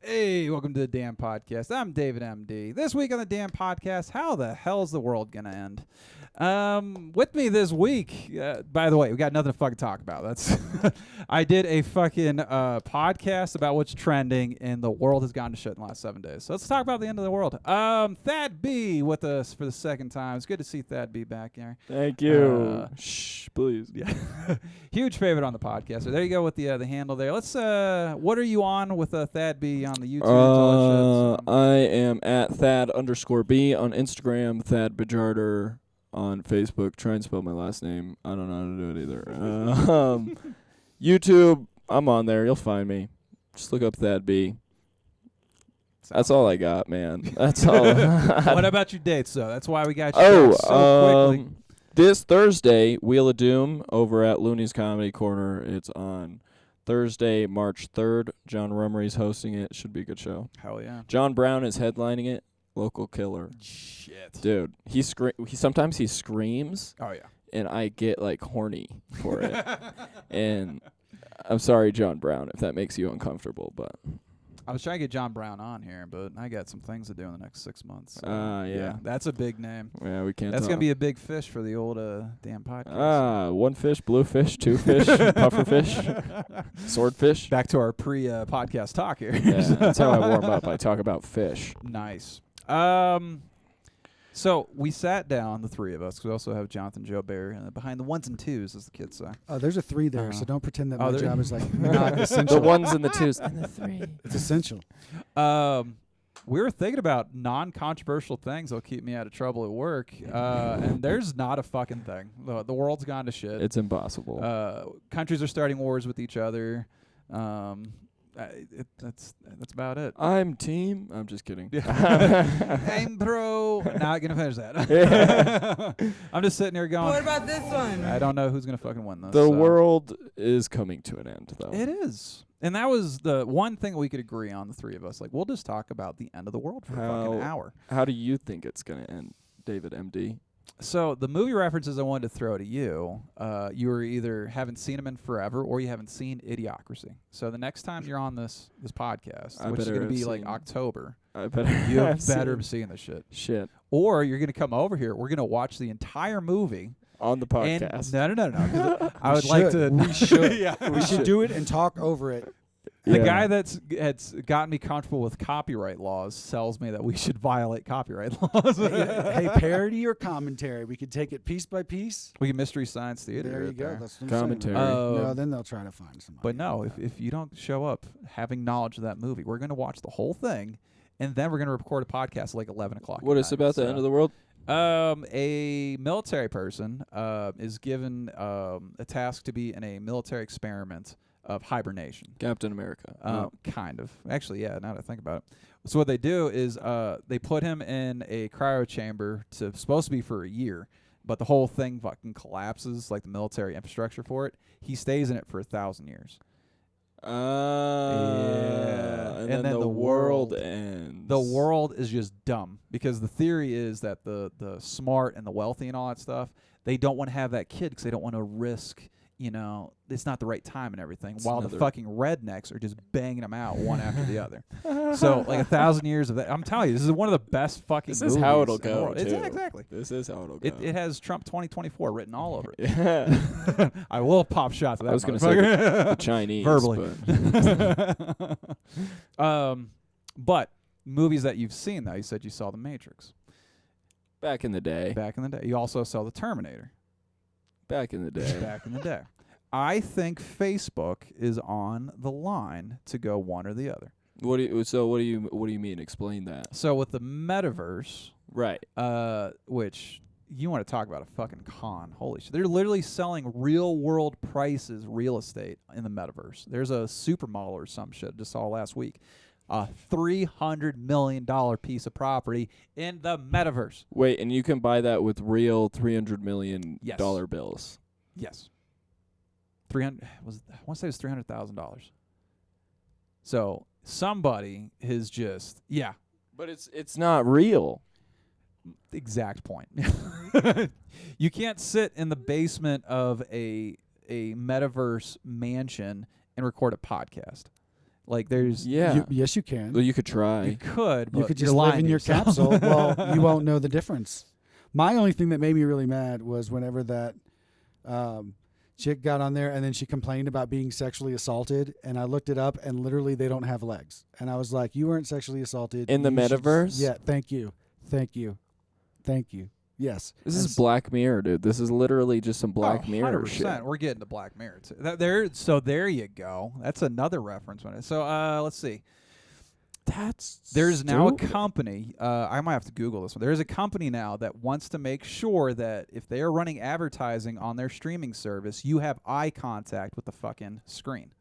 Hey, welcome to the Damn Podcast. I'm David MD. This week on the Damn Podcast, how the hell's the world gonna end? With me this week, by the way, we got nothing to fucking talk about. That's I did a fucking podcast about what's trending, and the world has gone to shit in the last 7 days. So let's talk about the end of the world. Thad B with us for the second time. It's good to see Thad B back here. Thank you. Shh, please. Yeah, huge favorite on the podcast. So there you go with the handle there. Let's. What are you on with Thad B on the YouTube? So. I am at Thad_B on Instagram, Thad Bajarder on Facebook. Try and spell my last name. I don't know how to do it either. YouTube, I'm on there. You'll find me. Just look up Thad B. That's all I got, man. That's all. What about your dates, though? That's why we got you so quickly. This Thursday, Wheel of Doom over at Looney's Comedy Corner. It's on Thursday, March 3rd. John Rummery's hosting it. Should be a good show. Hell yeah. John Brown is headlining it. Local killer. Shit. Dude, he sometimes he screams. Oh, yeah. And I get, like, horny for it. And I'm sorry, John Brown, if that makes you uncomfortable, but... I was trying to get John Brown on here, but I got some things to do in the next 6 months. So yeah. That's a big name. Yeah, we can't That's talk. going to be a big fish for the old Damn Podcast. One fish, blue fish, two fish, puffer fish, swordfish. Back to our pre-podcast talk here. Yeah, that's how I warm up. I talk about fish. Nice. So we sat down, the three of us, 'cause we also have Jonathan Joe Bear behind the ones and twos, as the kids say. Oh, there's a three there, so don't pretend that my job is like not The essential. ones and the twos and the three. It's essential. We were thinking about non-controversial things that'll keep me out of trouble at work, and there's not a fucking thing. The world's gone to shit. It's impossible. Countries are starting wars with each other. That's about it. I'm team. I'm just kidding. I'm pro. Not gonna finish that. I'm just sitting here going. What about this one? I don't know who's gonna fucking win this. The world is coming to an end, though. It is, and that was the one thing we could agree on. The three of us, like, we'll just talk about the end of the world for a fucking hour. How do you think it's gonna end, David MD? So the movie references I wanted to throw to you, you were either haven't seen them in forever or you haven't seen Idiocracy. So the next time you're on this podcast, which is going to be like October, I better you have better seen the shit. Shit. Or you're going to come over here. We're going to watch the entire movie. On the podcast. No. I would like to. We should. Yeah. We should do it and talk over it. The guy that's gotten me comfortable with copyright laws tells me that we should violate copyright laws. Hey, parody or commentary? We could take it piece by piece. We can Mystery Science Theater. There you right go. there. That's what Commentary. I'm saying. No, then they'll try to find somebody. But no, if you don't show up having knowledge of that movie, we're going to watch the whole thing, and then we're going to record a podcast at like 11 o'clock. What is about the end of the world? A military person is given a task to be in a military experiment of hibernation. Captain America. Kind of. Actually, yeah, now that I think about it. So what they do is they put him in a cryo chamber supposed to be for a year, but the whole thing fucking collapses, like the military infrastructure for it. He stays in it for 1,000 years. Yeah. And then then the world ends. The world is just dumb because the theory is that the smart and the wealthy and all that stuff, they don't want to have that kid because they don't want to risk, it's not the right time and everything, while the fucking rednecks are just banging them out one after the other. So like 1,000 years of that. I'm telling you, this is one of the best fucking movies. This is how it'll in the go, world. too. Exactly. This is how it'll go. It has Trump 2024 written all over it. Yeah. I will pop shots of that. I was going to say the Chinese. Verbally. But But movies that you've seen, though, you said you saw The Matrix. back in the day. Back in the day. You also saw The Terminator. Back in the day. Back in the day. I think Facebook is on the line to go one or the other. What do you mean? Explain that. So with the Metaverse, Right. which you want to talk about a fucking con. Holy shit. They're literally selling real world prices real estate in the Metaverse. There's a supermodel or some shit I just saw last week. A $300 million piece of property in the Metaverse. Wait, and you can buy that with real $300 million bills. Yes. I want to say it was $300,000. So somebody has just But it's not real. Exact point. You can't sit in the basement of a Metaverse mansion and record a podcast. Like there's Yeah. Yes, you can. Well, you could try. you could, but You could you're just live lying in to your yourself. capsule. Well, you won't know the difference. My only thing that made me really mad was whenever that chick got on there and then she complained about being sexually assaulted, and I looked it up, and literally they don't have legs. And I was like, you weren't sexually assaulted. In the You should- metaverse? Yeah, thank you. Yes. This And is Black Mirror, dude. This is literally just some Black Mirror 100%. shit. We're getting to Black Mirror too. So there you go. That's another reference. So let's see. There's now a stupid. company. I might have to Google this one. There's a company now that wants to make sure that if they are running advertising on their streaming service, you have eye contact with the fucking screen.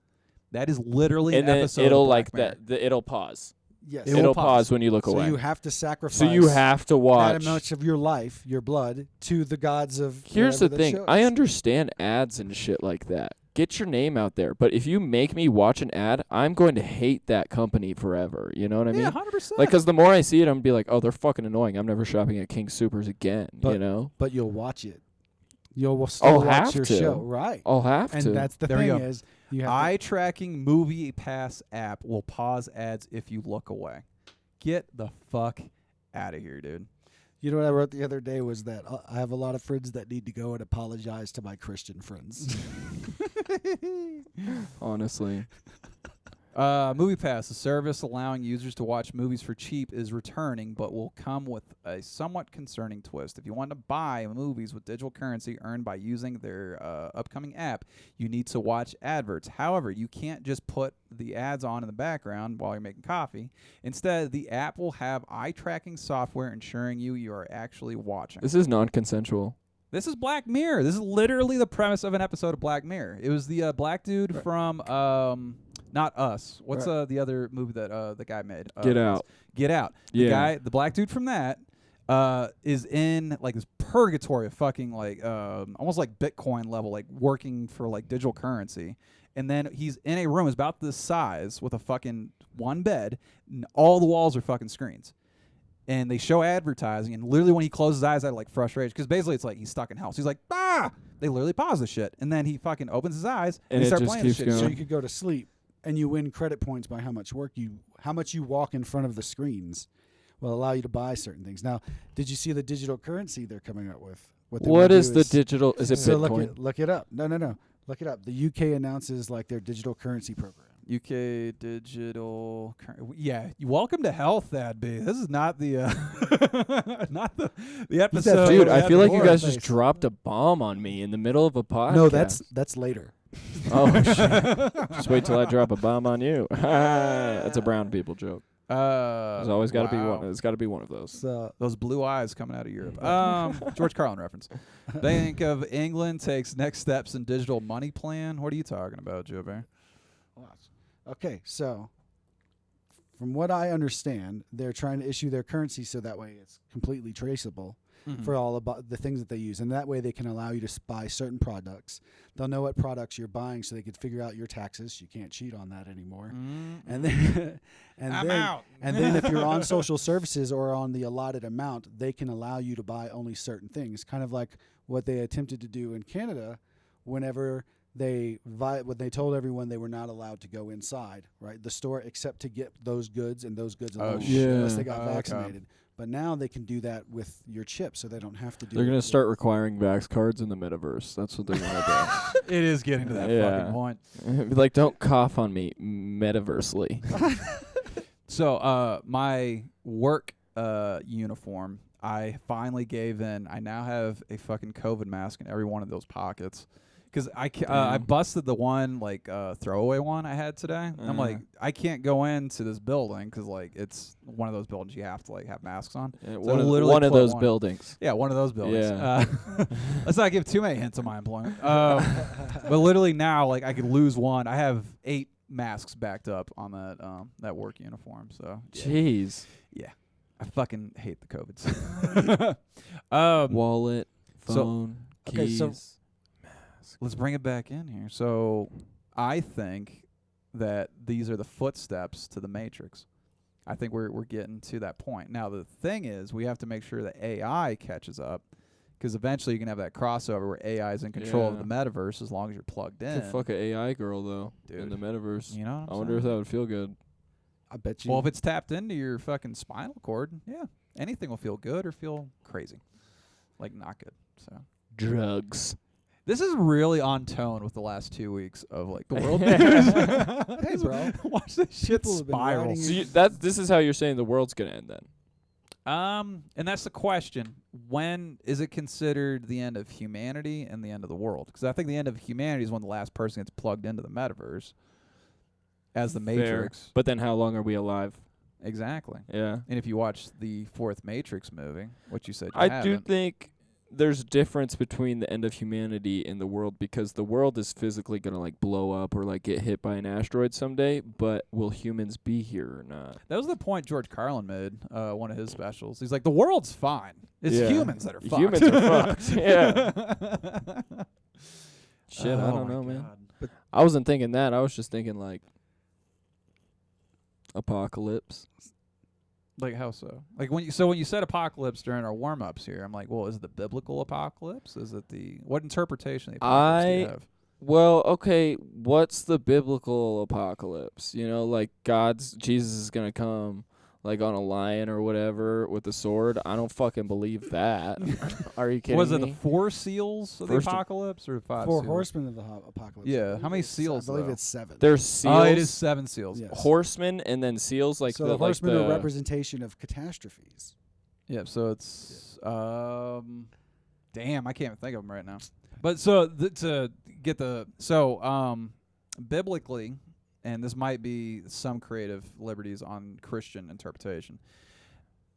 That is literally And an then episode it'll of Black like Mirror. that. It'll pause. Yes. It will It'll pause. pause when you look So away. you have to sacrifice So you have to watch. that much of your life, your blood, to the gods of Here's the whatever that thing. show I is. understand ads and shit like that. Get your name out there. But if you make me watch an ad, I'm going to hate that company forever. You know what I mean? Yeah, 100%. Like, because the more I see it, I'm going to be like, oh, they're fucking annoying. I'm never shopping at King Supers again. You But- know? But you'll watch it. You'll still I'll watch have your to. show, right? I'll have And to. that's the There we thing go. is you have Eye tracking MoviePass app will pause ads if you look away. Get the fuck out of here, dude. You know what I wrote the other day was that I have a lot of friends that need to go and apologize to my Christian friends. Honestly. MoviePass, a service allowing users to watch movies for cheap, is returning, but will come with a somewhat concerning twist. If you want to buy movies with digital currency earned by using their upcoming app, you need to watch adverts. However, you can't just put the ads on in the background while you're making coffee. Instead, the app will have eye-tracking software ensuring you are actually watching. This is non-consensual. This is Black Mirror. This is literally the premise of an episode of Black Mirror. It was the black dude from not Us. What's the other movie that the guy made? Get Out. Get Out. Yeah. The black dude from that is in like this purgatory of fucking like almost like Bitcoin level, like working for like digital currency. And then he's in a room, it's about this size, with a fucking one bed, and all the walls are fucking screens. And they show advertising, and literally when he closes his eyes out of like frustration, because basically it's like he's stuck in hell. So he's like, ah! They literally pause the shit, and then he fucking opens his eyes And he it starts just playing the keeps shit. going. So you could go to sleep and you win credit points by how much you walk in front of the screens will allow you to buy certain things. Now, did you see the digital currency they're coming up with? They What wanna is do the digital? Is it so Bitcoin? look it up. No. Look it up. The UK announces like their digital currency program. UK digital. Yeah, welcome to hell, Thad B. This is not the not the episode. Dude, we I had feel like you before. guys just dropped a bomb on me in the middle of a podcast. No, that's later. Oh, shit. Just wait till I drop a bomb on you. That's a brown people joke. There's always got to be one. There's got to be one of those. So Those blue eyes coming out of Europe. George Carlin reference. Bank of England takes next steps in digital money plan. What are you talking about, Joe Bear? okay, so from what I understand, they're trying to issue their currency so that way it's completely traceable for all about the things that they use, and that way they can allow you to buy certain products. They'll know what products you're buying, so they could figure out your taxes. You can't cheat on that anymore. And then, I'm out. And then if you're on social services or on the allotted amount, they can allow you to buy only certain things. Kind of like what they attempted to do in Canada, whenever when they told everyone they were not allowed to go inside, right, the store except to get those goods and those goods alone, shit. unless they got Okay. vaccinated. But now they can do that with your chip, so they don't have to do. They're it going to with- start requiring Vax cards in the metaverse. That's what they're going to It is getting to that Yeah. fucking point. do. Be like, don't cough on me, metaversely. So, my work uniform, I finally gave in. I now have a fucking COVID mask in every one of those pockets. Because I busted the one, like, throwaway one I had today. And I'm like, I can't go into this building because, like, it's one of those buildings you have to, like, have masks on. Yeah, So one of, literally one of put those one- buildings. Yeah, one of those buildings. Yeah. Let's not give too many hints of my employment. But literally now, like, I could lose one. I have 8 masks backed up on that work uniform. So, yeah. Jeez. I fucking hate the COVIDs. Wallet, so- phone, Okay, keys. so- Let's bring it back in here. So I think that these are the footsteps to the Matrix. I think we're getting to that point. Now, the thing is, we have to make sure that AI catches up, Because eventually you can have that crossover where AI is in control of Yeah. the metaverse as long as you're plugged in. Could fuck an AI girl though in Dude. the metaverse. You know what I'm I wonder if saying? that would feel good. I bet you. Well, if it's tapped into your fucking spinal cord, yeah, anything will feel good or feel crazy. Like not good. So Drugs. this is really on tone with the last 2 weeks of like the world news. Hey, bro. Watch this shit People have been spiral. writing So this is how you're saying the world's gonna end then. And that's the question. When is it considered the end of humanity and the end of the world? Because I think the end of humanity is when the last person gets plugged into the metaverse as the Fair. Matrix. But then how long are we alive? Exactly. Yeah. And if you watch the fourth Matrix movie, which you said you I do haven't, think there's a difference between the end of humanity and the world, because the world is physically going to like blow up or like get hit by an asteroid someday, but will humans be here or not? that was the point George Carlin made, one of his specials. He's like, the world's fine. It's Yeah. humans that are fucked. Humans are fucked. Yeah. Shit, I Oh don't my know, man. God. But I wasn't thinking that. I was just thinking like apocalypse. Like how so? Like when you said apocalypse during our warm ups here, I'm like, well, is it the biblical apocalypse? Is it what interpretation of the apocalypse do you have? Well, okay, what's the biblical apocalypse? You know, like Jesus is going to come like on a lion or whatever with a sword. I don't fucking believe that. Are you kidding Was it me? the 4 seals of the First- apocalypse or 5 4 seals? horsemen of the apocalypse. Yeah, how many It's- seals, I believe though? it's 7. There's seals, Oh, it is 7 seals. Yes. horsemen, and then seals. Like so the the horsemen like are the, representation of catastrophes. Yeah, so it's damn, I can't even think of them right now. But so to get biblically, and this might be some creative liberties on Christian interpretation,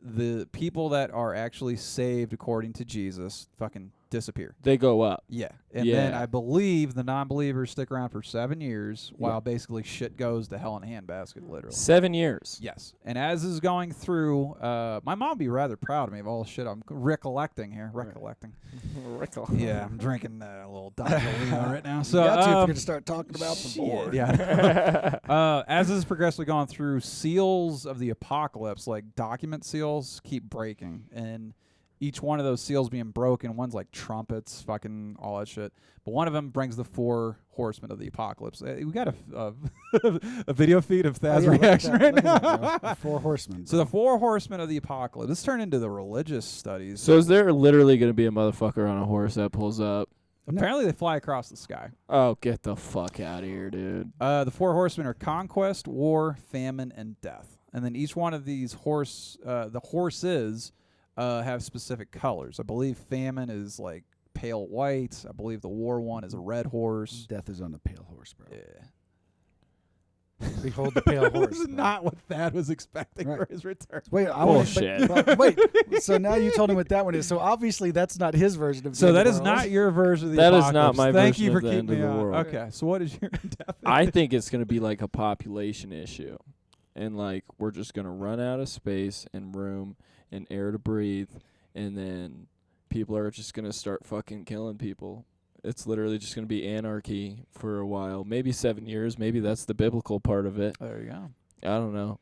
the people that are actually saved according to Jesus fucking disappear. they go up. Yeah. And then Yeah. I believe the non-believers stick around for 7 years while Yeah. basically shit goes to hell in a handbasket, literally. 7 years. Yes. And as is going through, my mom would be rather proud of me of all the shit I'm recollecting here. Recollecting. Yeah, I'm drinking a little Dr. Leo right now. So, you got to if you're going to start talking about the shit, board. Yeah. As this is progressively going through, seals of the apocalypse, like document seals, keep breaking. And each one of those seals being broken, one's like trumpets, fucking all that shit. But one of them brings the 4 horsemen of the apocalypse. We got a video feed of Thad's reaction right now. The 4 horsemen. So the 4 horsemen of the apocalypse. This turned into the religious studies. So is there literally going to be a motherfucker on a horse that pulls up? Apparently they fly across the sky. Oh, get the fuck out of here, dude. The 4 horsemen are conquest, war, famine, and death. And then each one of these the horses have specific colors. I believe famine is like pale white. I believe the war one is a red horse. Death is on the pale horse, bro. Yeah. Behold the pale horse. This is bro. not what Thad was expecting Right. for his return. Wait, I Bullshit. But wait, so now you told him what that one is. So obviously that's not his version of. So the that end of is the world. not your version of the That is apocalypse. not my Thank version you for of the keeping end me of the on. world. Okay, so what is your definition? I think it's going to be like a population issue. And like we're just going to run out of space and room and air to breathe, and then people are just going to start fucking killing people. It's literally just going to be anarchy for a while. Maybe 7 years. Maybe that's the biblical part of it. There you go. I don't know.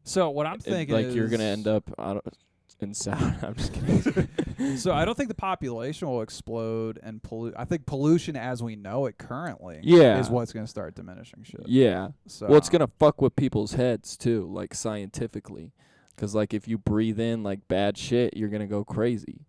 So what I'm thinking like is you're going to end up in sound. I'm just kidding. So I don't think the population will explode and pollute. I think pollution as we know it currently Yeah. is what's going to start diminishing shit. Yeah. So Well, it's going to fuck with people's heads too, like scientifically. 'Cause like if you breathe in like bad shit, you're going to go crazy.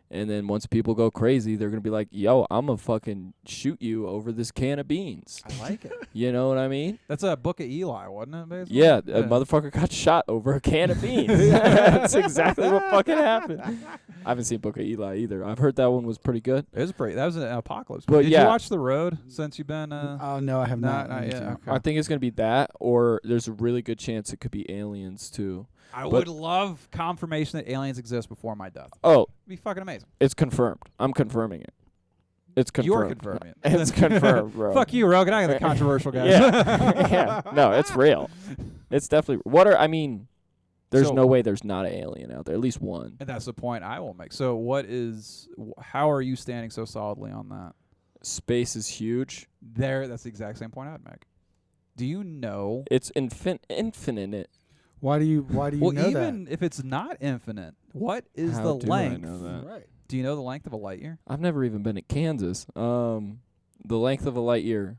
And then once people go crazy, they're going to be like, yo, I'm going to fucking shoot you over this can of beans. I like it. You know what I mean? That's a Book of Eli, wasn't it? Basically? Yeah, a motherfucker got shot over a can of beans. That's exactly what fucking happened. I haven't seen Book of Eli either. I've heard that one was pretty good. It was pretty. That was an apocalypse. But Did yeah. you watch The Road since you've been? Oh no, I have not. Not I need yet. to. Okay. I think it's going to be that, or there's a really good chance it could be aliens too. I but- would love confirmation that aliens exist before my death. Oh, It'd be fucking amazing. it's confirmed. I'm confirming it. It's confirmed. You're confirming it. It's confirmed, bro. Fuck you, Rogan. I got the controversial guys. Yeah. Yeah. No, it's real. It's definitely. There's So- no way there's not an alien out there. At least one. And that's the point I will make. So how are you standing so solidly on that? Space is huge. That's the exact same point I'd make. Do you know? It's infinite. Why do you Well, know even if it's not infinite, What is How the do length? I know that? Right. Do you know the length of a light year? I've never even been to Kansas. The length of a light year.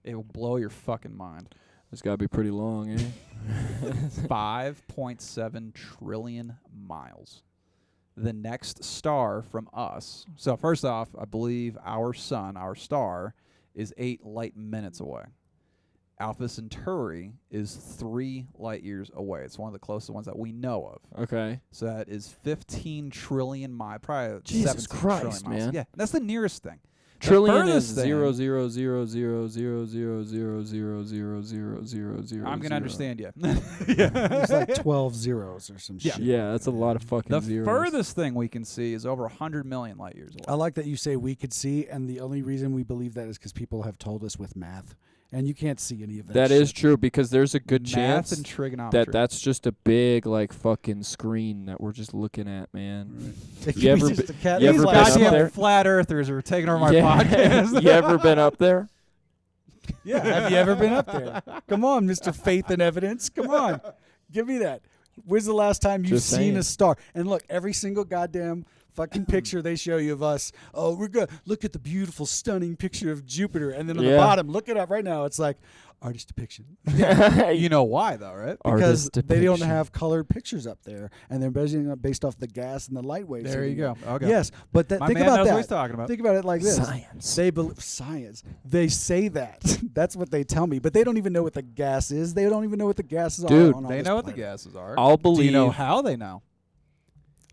It will blow your fucking mind. It's got to be pretty long, eh? 5.7 trillion miles. The next star from us. So first off, I believe our sun, our star, is 8 light minutes away. Alpha Centauri is 3 light years away. It's one of the closest ones that we know of. Okay. So that is 15 trillion miles. Probably Jesus 17 Christ, trillion miles. man. Yeah, that's the nearest thing. Trillion is furthest thing- 0.0000000000000. I'm gonna understand you. It's like 12 zeros or some shit. Yeah, that's a lot of fucking The zeros. furthest thing we can see is over 100 million light years away. I like that you say we could see, and the only reason we believe that is because people have told us with math, and you can't see any of that. That is shit. true because there's a good Math chance and trigonometry. that's just a big like fucking screen that we're just looking at, man. It You could be ever just a cat you in a ever flash been up Goddamn there? flat earthers are taking over my Yeah. podcast. You ever been up there? Yeah, have you ever been up there? Come on, Mr. Faith and Evidence. Come on. Give me that. When's the last time you've Just seen saying. a star? And look, every single goddamn fucking picture they show you of us. Oh, we're good. Look at the beautiful, stunning picture of Jupiter. And then on the Yeah. bottom, look it up right now. It's like artist depiction. You know why, though, right? Because Artist they don't depiction. have colored pictures up there. And they're based off the gas and the light waves. There you go. Okay. Yes, but My think man about knows that. what he's talking about. Think about it like this. Science. They believe science. They say that. That's what they tell me. But they don't even know what the gas is. They don't even know what the gases Dude, are. On all They this know what the planet. gases are. I'll Do you believe. know how they know?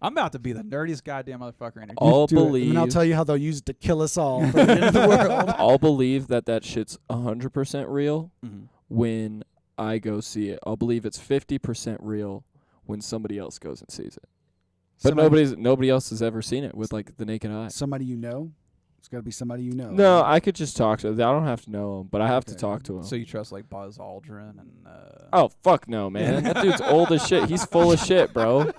I'm about to be the nerdiest goddamn motherfucker in here. I'll Do it, believe. and I'll tell you how they'll use it to kill us all for the end of the world. I'll believe that shit's 100% real Mhm. when I go see it. I'll believe it's 50% real when somebody else goes and sees it. But nobody else has ever seen it with like the naked eye. Somebody you know. It's got to be somebody you know. No, I could just talk to them. I don't have to know him, but I have to Okay. talk to him. So you trust like Buzz Aldrin and Oh, fuck no, man. That dude's old as shit. He's full of shit, bro.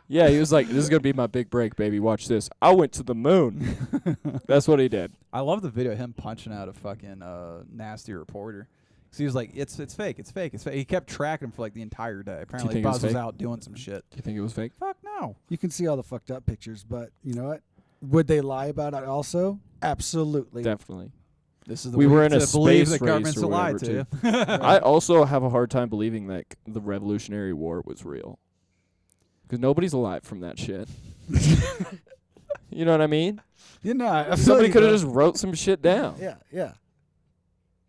Yeah, he was like, this is going to be my big break, baby. Watch this. I went to the moon. That's what he did. I love the video of him punching out a fucking nasty reporter. 'Cause he was like, it's fake, it's fake, it's fake. He kept tracking him for like the entire day. Apparently think it was Buzz was fake? out doing some shit. Do you think it was fake? Fuck no. You can see all the fucked up pictures, but you know what? Would they lie about it also? Absolutely. Definitely. This is the We week were in a to believe space the government's race or to lie whatever, to you. I also have a hard time believing that the Revolutionary War was real. Because nobody's alive from that shit. You know what I mean? You know, I feel Somebody you, could have bro. just wrote some shit down. Yeah, yeah.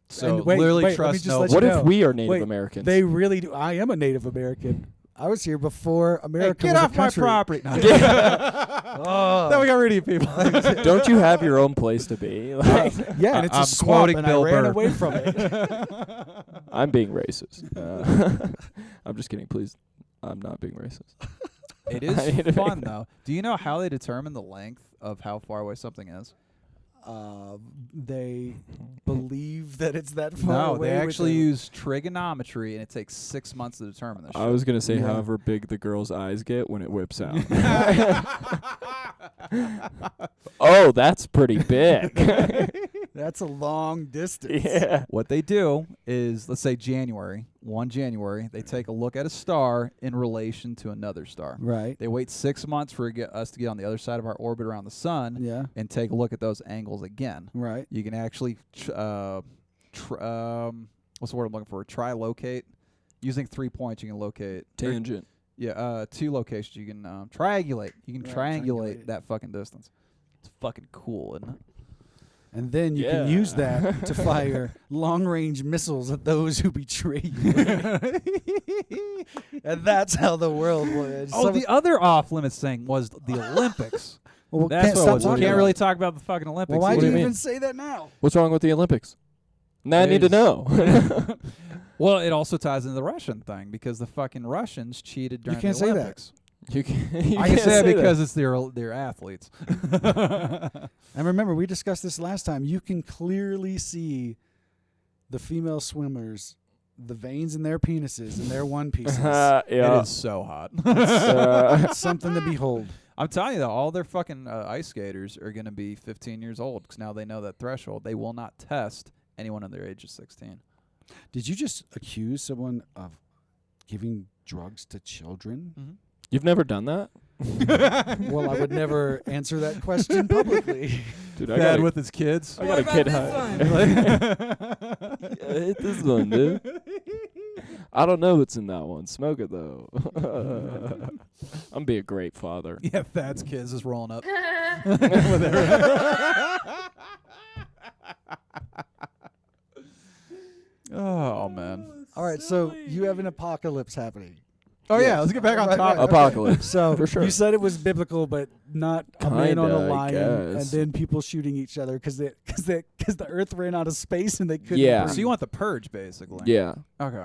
So And wait, literally wait, let me trust just no let you What know. if we are Native Wait, Americans? They really do. I am a Native American. I was here before Hey, America get was off a my country. property. No. Oh. Then we got rid of you people. Don't you have your own place to be? Like, Yeah, and it's I'm a swamp, quoting and Bill I ran Burr. away from it. I'm being racist. I'm just kidding. Please, I'm not being racist. It I need to is make fun that. though. Do you know how they determine the length of how far away something is? They believe that it's that far No, away. they with actually the- use trigonometry, and it takes 6 months to determine this. I was gonna say, Yeah. however big the girl's eyes get when it whips out. Oh, that's pretty big. That's a long distance. Yeah. What they do is, let's say January, 1 January, they take a look at a star in relation to another star. Right. They wait 6 months for us to get on the other side of our orbit around the sun Yeah. and take a look at those angles again. Right. You can actually, what's the word I'm looking for? Trilocate. Using 3 points, you can locate. Tangent. Yeah, 2 locations. You can triangulate. You can Right, triangulate triangulate. that fucking distance. It's fucking cool, isn't it? And then you can Yeah. use that to fire long-range missiles at those who betray you. And that's how the world was. Oh, the other off-limits thing was the Olympics. well, That's can't what it stop was. We talking can't about really it. talk about the fucking Olympics. Well, why What do do you you even mean? say that now? What's wrong with the Olympics? Now I need to know. Well, it also ties into the Russian thing because the fucking Russians cheated during can't the say that. Olympics. You can. I can say it because it's their athletes. And remember, we discussed this last time. You can clearly see the female swimmers, the veins in their penises and their one pieces. yeah. It is so hot. It's something to behold. I'm telling you though, all their fucking ice skaters are going to be 15 years old because now they know that threshold. They will not test anyone under the age of 16. Did you just accuse someone of giving drugs to children? Mm-hmm. You've never done that? Well, I would never answer that question publicly. Dude, Dad with his kids. I got a kid high. I hit this one, dude. I don't know what's in that one. Smoke it, though. I'm going to be a great father. Yeah, Thad's kids is rolling up. Oh, man. All right, so you have an apocalypse happening. Oh, yeah, let's get back on Right, topic. right. Apocalypse. So For sure. you said it was biblical, but not a man on a Kinda, I lion, and guess. then people shooting each other because the Earth ran out of space and they couldn't. Yeah. So you want the purge, basically? Yeah. Okay.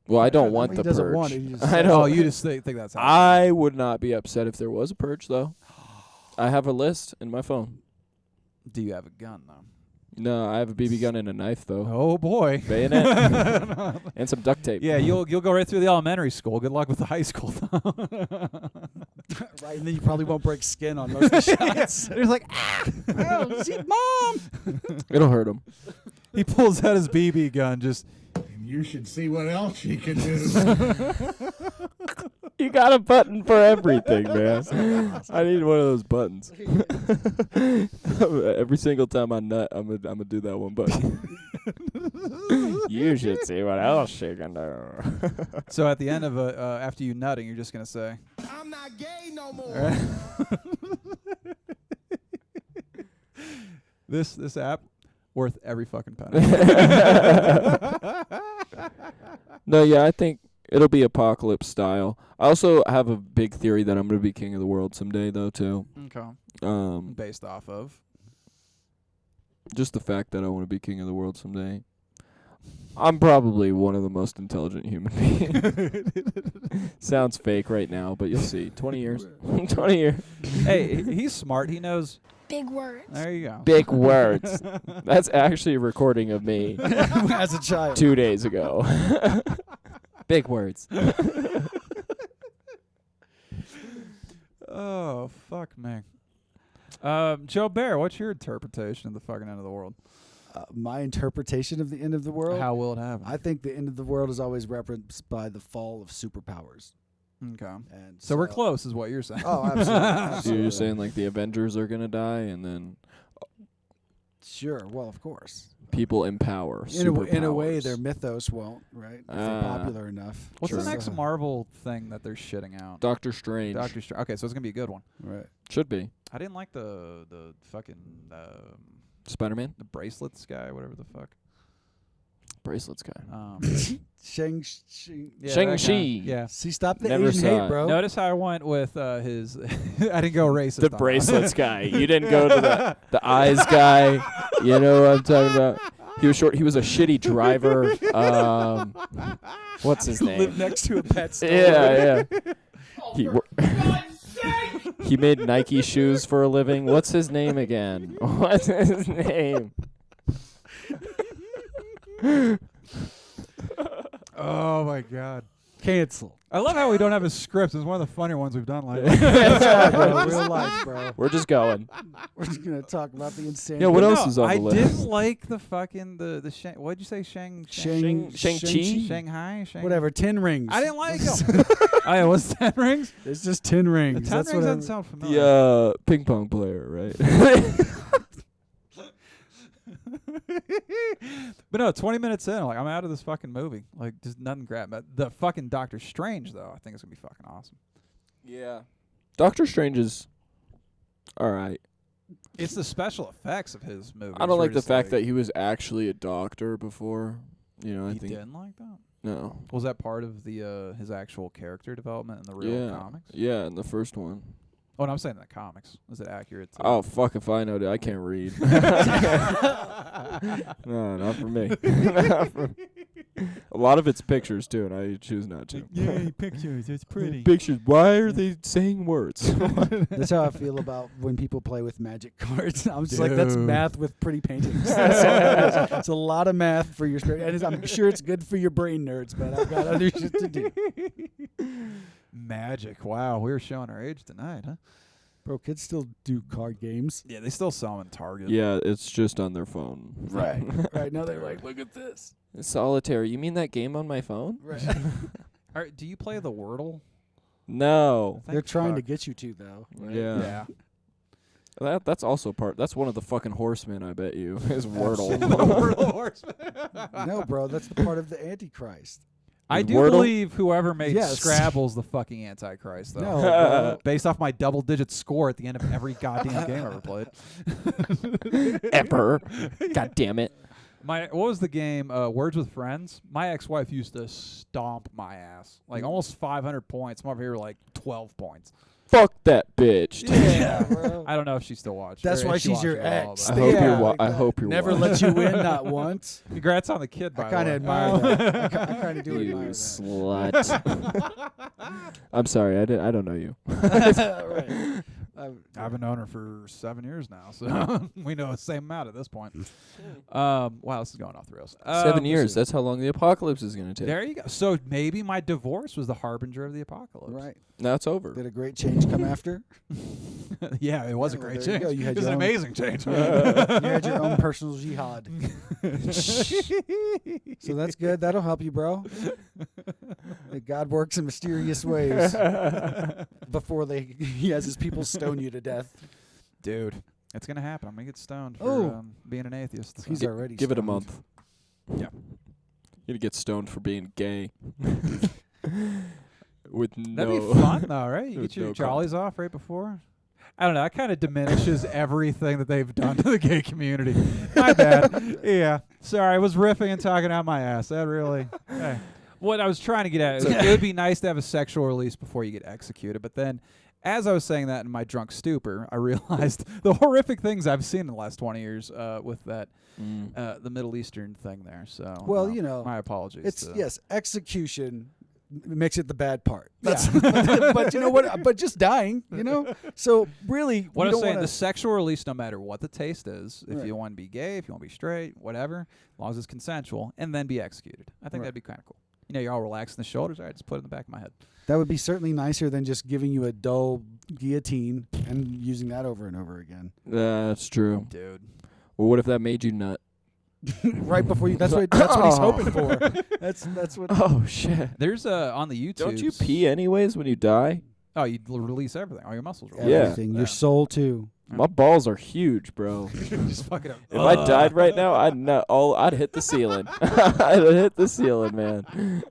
Well, I don't want He the doesn't purge. want it, he just I said- know. Oh, you just think that's how I would not be upset if there was a purge, though. I have a list in my phone. Do you have a gun, though? No, I have a BB gun and a knife, though. Oh, boy. Bayonet. And some duct tape. Yeah, you'll go right through the elementary school. Good luck with the high school, though. Right, and then you probably won't break skin on most of the shots. There's like, oh, shit, Mom! It'll hurt him. He pulls out his BB gun, just... You should see what else she can do. You got a button for everything, man. I need one of those buttons. Every single time I nut, I'm gonna do that one button. You should see what else she can do. So at the end of after you nutting, you're just going to say... I'm not gay no more. All right. This app, worth every fucking penny. No, yeah, I think it'll be apocalypse style. I also have a big theory that I'm gonna be king of the world someday, though, too. Okay. Based off of? Just the fact that I want to be king of the world someday. I'm probably one of the most intelligent human beings. Sounds fake right now, but you'll see. 20 years. 20 years. Hey, he's smart. He knows. Big words. There you go. Big words. That's actually a recording of me As a child. 2 days ago. Big words. Oh, fuck me. Joe Bear, what's your interpretation of the fucking end of the world? My interpretation of the end of the world. How will it happen? I think the end of the world is always referenced by the fall of superpowers. Okay. And So we're close, is what you're saying. Oh, absolutely. So absolutely. you're saying like the Avengers are gonna die, and then Sure. Well, of course. people in power. In a way, superpowers. their mythos won't, right? If they're popular enough. What's Sure. the next So- Marvel thing that they're shitting out? Doctor Strange. Doctor Strange. Okay, so it's gonna be a good one. Right. Should be I didn't like the fucking Spider-Man. the bracelets guy, whatever the fuck. Bracelets guy. Shang-Chi. Yeah, Shang-Chi. that guy. Yeah. See, stop the Never Asian saw hate, it. bro. Notice how I went with his. I didn't go racist. The on bracelets guy. You didn't go to the eyes guy. You know what I'm talking about? He was short. He was a shitty driver. What's his name? Live next to a pet store. Yeah. He made Nike shoes for a living. What's his name again? What's his name? Oh my god. Cancel. I love how we don't have a script. It's one of the funnier ones we've done lately. That's right, bro. Real life, bro. We're just going. We're just gonna talk about the insanity. Yeah, what But else no, is on the I list? didn't like the fucking the what'd you say Shang-Chi? Shanghai? Whatever. 10 rings. I didn't like them. Oh, yeah, was 10 rings? It's just 10 rings. The 10 That's rings what doesn't sound familiar. The ping pong player, right? But no, 20 minutes in, I'm out of this fucking movie. Like, just nothing grabbed me. The fucking Doctor Strange, though, I think it's going to be fucking awesome. Yeah. Doctor Strange is all right. It's the special effects of his movie. I don't like the fact that he was actually a doctor before. You know, I he think didn't like that? no. Was that part of the his actual character development in the real comics? Yeah, in the first one. Oh, no, I'm saying in the comics. Is it accurate? To Oh, fuck if I know, dude. I can't read. No, not for me. Not for me. A lot of it's pictures, too, and I choose not to. Yay, pictures. It's pretty. Pictures. Why are they saying words? That's how I feel about when people play with magic cards. I'm just like, that's Dude. math with pretty paintings. That's all it is. It's a lot of math for your spirit. And I'm sure it's good for your brain nerds, but I've got other shit to do. Magic. Wow, we were showing our age tonight, huh? Bro, kids still do card games. Yeah, they still sell them in Target. Yeah, it's just on their phone. Right. Right now they're like, look at this. Solitaire. You mean that game on my phone? Right. Do you play the Wordle? No. They're trying to get you to, though. Right? Yeah. That's also that's one of the fucking horsemen, I bet you, is Wordle. Wordle Horsemen. No, bro, that's the part of the Antichrist. I do Wordle? believe whoever made Yes. Scrabble's the fucking Antichrist, though. No, bro. Based off my double-digit score at the end of every goddamn game I ever played. Ever. God damn it. What was the game? Words with Friends. My ex-wife used to stomp my ass, like almost 500 points. I'm over here like 12 points. Fuck that bitch. Yeah, bro. I don't know if she still watches. That's or why if she she's your watches at all, ex. but- I hope you're Never watching. let you win, not once. Congrats on the kid, by I the way. kind of admire that. I kind of do You admire that. slut. I'm sorry, I don't know you. Right. I've been knowing her for 7 years now, so we know the same amount at this point. Wow, this is going off the rails. 7 years. That's how long the apocalypse is going to take. There you go. So maybe my divorce was the harbinger of the apocalypse. Right. Now it's over. Did a great change come after? Yeah, it was a Yeah, well, great there you change. go. You had It was your an own- amazing change. You had your own personal jihad. So that's good. That'll help you, bro. That God works in mysterious ways before he has his people stone you to death. Dude, it's going to happen. I'm going to get stoned for Oh. being an atheist. He's so. already Give it a stoned. month. Yeah. You're going to get stoned for being gay. With That'd no... be fun, though, right? You with get your no jollies off right before. I don't know. That kind of diminishes everything that they've done to the gay community. My bad. Yeah. Sorry, I was riffing and talking out my ass. That really... Hey. What I was trying to get at is it would be nice to have a sexual release before you get executed. But then, as I was saying that in my drunk stupor, I realized the horrific things I've seen in the last 20 years with that the Middle Eastern thing there. So, Well, you know, my apologies. It's to- yes, execution makes it the bad part. Yeah. But you know what? But just dying, you know. So really, What we I'm don't saying, wanna, the sexual release, no matter what the taste is, if Right. you want to be gay, if you want to be straight, whatever, as long as it's consensual, and then be executed. I think Right. that'd be kind of cool. You know, you're all relaxing the shoulders. All right, just put it in the back of my head. that would be certainly nicer than just giving you a dull guillotine and using that over and over again. That's true. Dude. Well, what if that made you nut? Right before you. That's what he's hoping for. That's what. Oh, shit. There's on the YouTube. Don't you pee anyways when you die? Oh, you release everything. All your muscles release. Yeah. Everything. Your soul too. My balls are huge, bro. Just fucking up. If I died right now, I'd nut. I'd hit the ceiling. I'd hit the ceiling, man.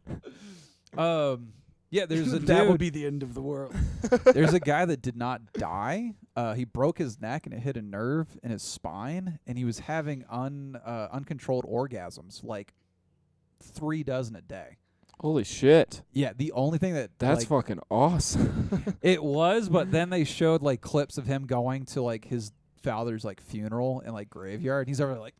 Yeah, there's a That would dude. be the end of the world. There's a guy that did not die. He broke his neck and it hit a nerve in his spine, and he was having uncontrolled orgasms, like 3 dozen a day. Holy shit. Yeah, the only thing That's like, fucking awesome. it was, but then they showed like clips of him going to like his father's like funeral and like graveyard. He's over like,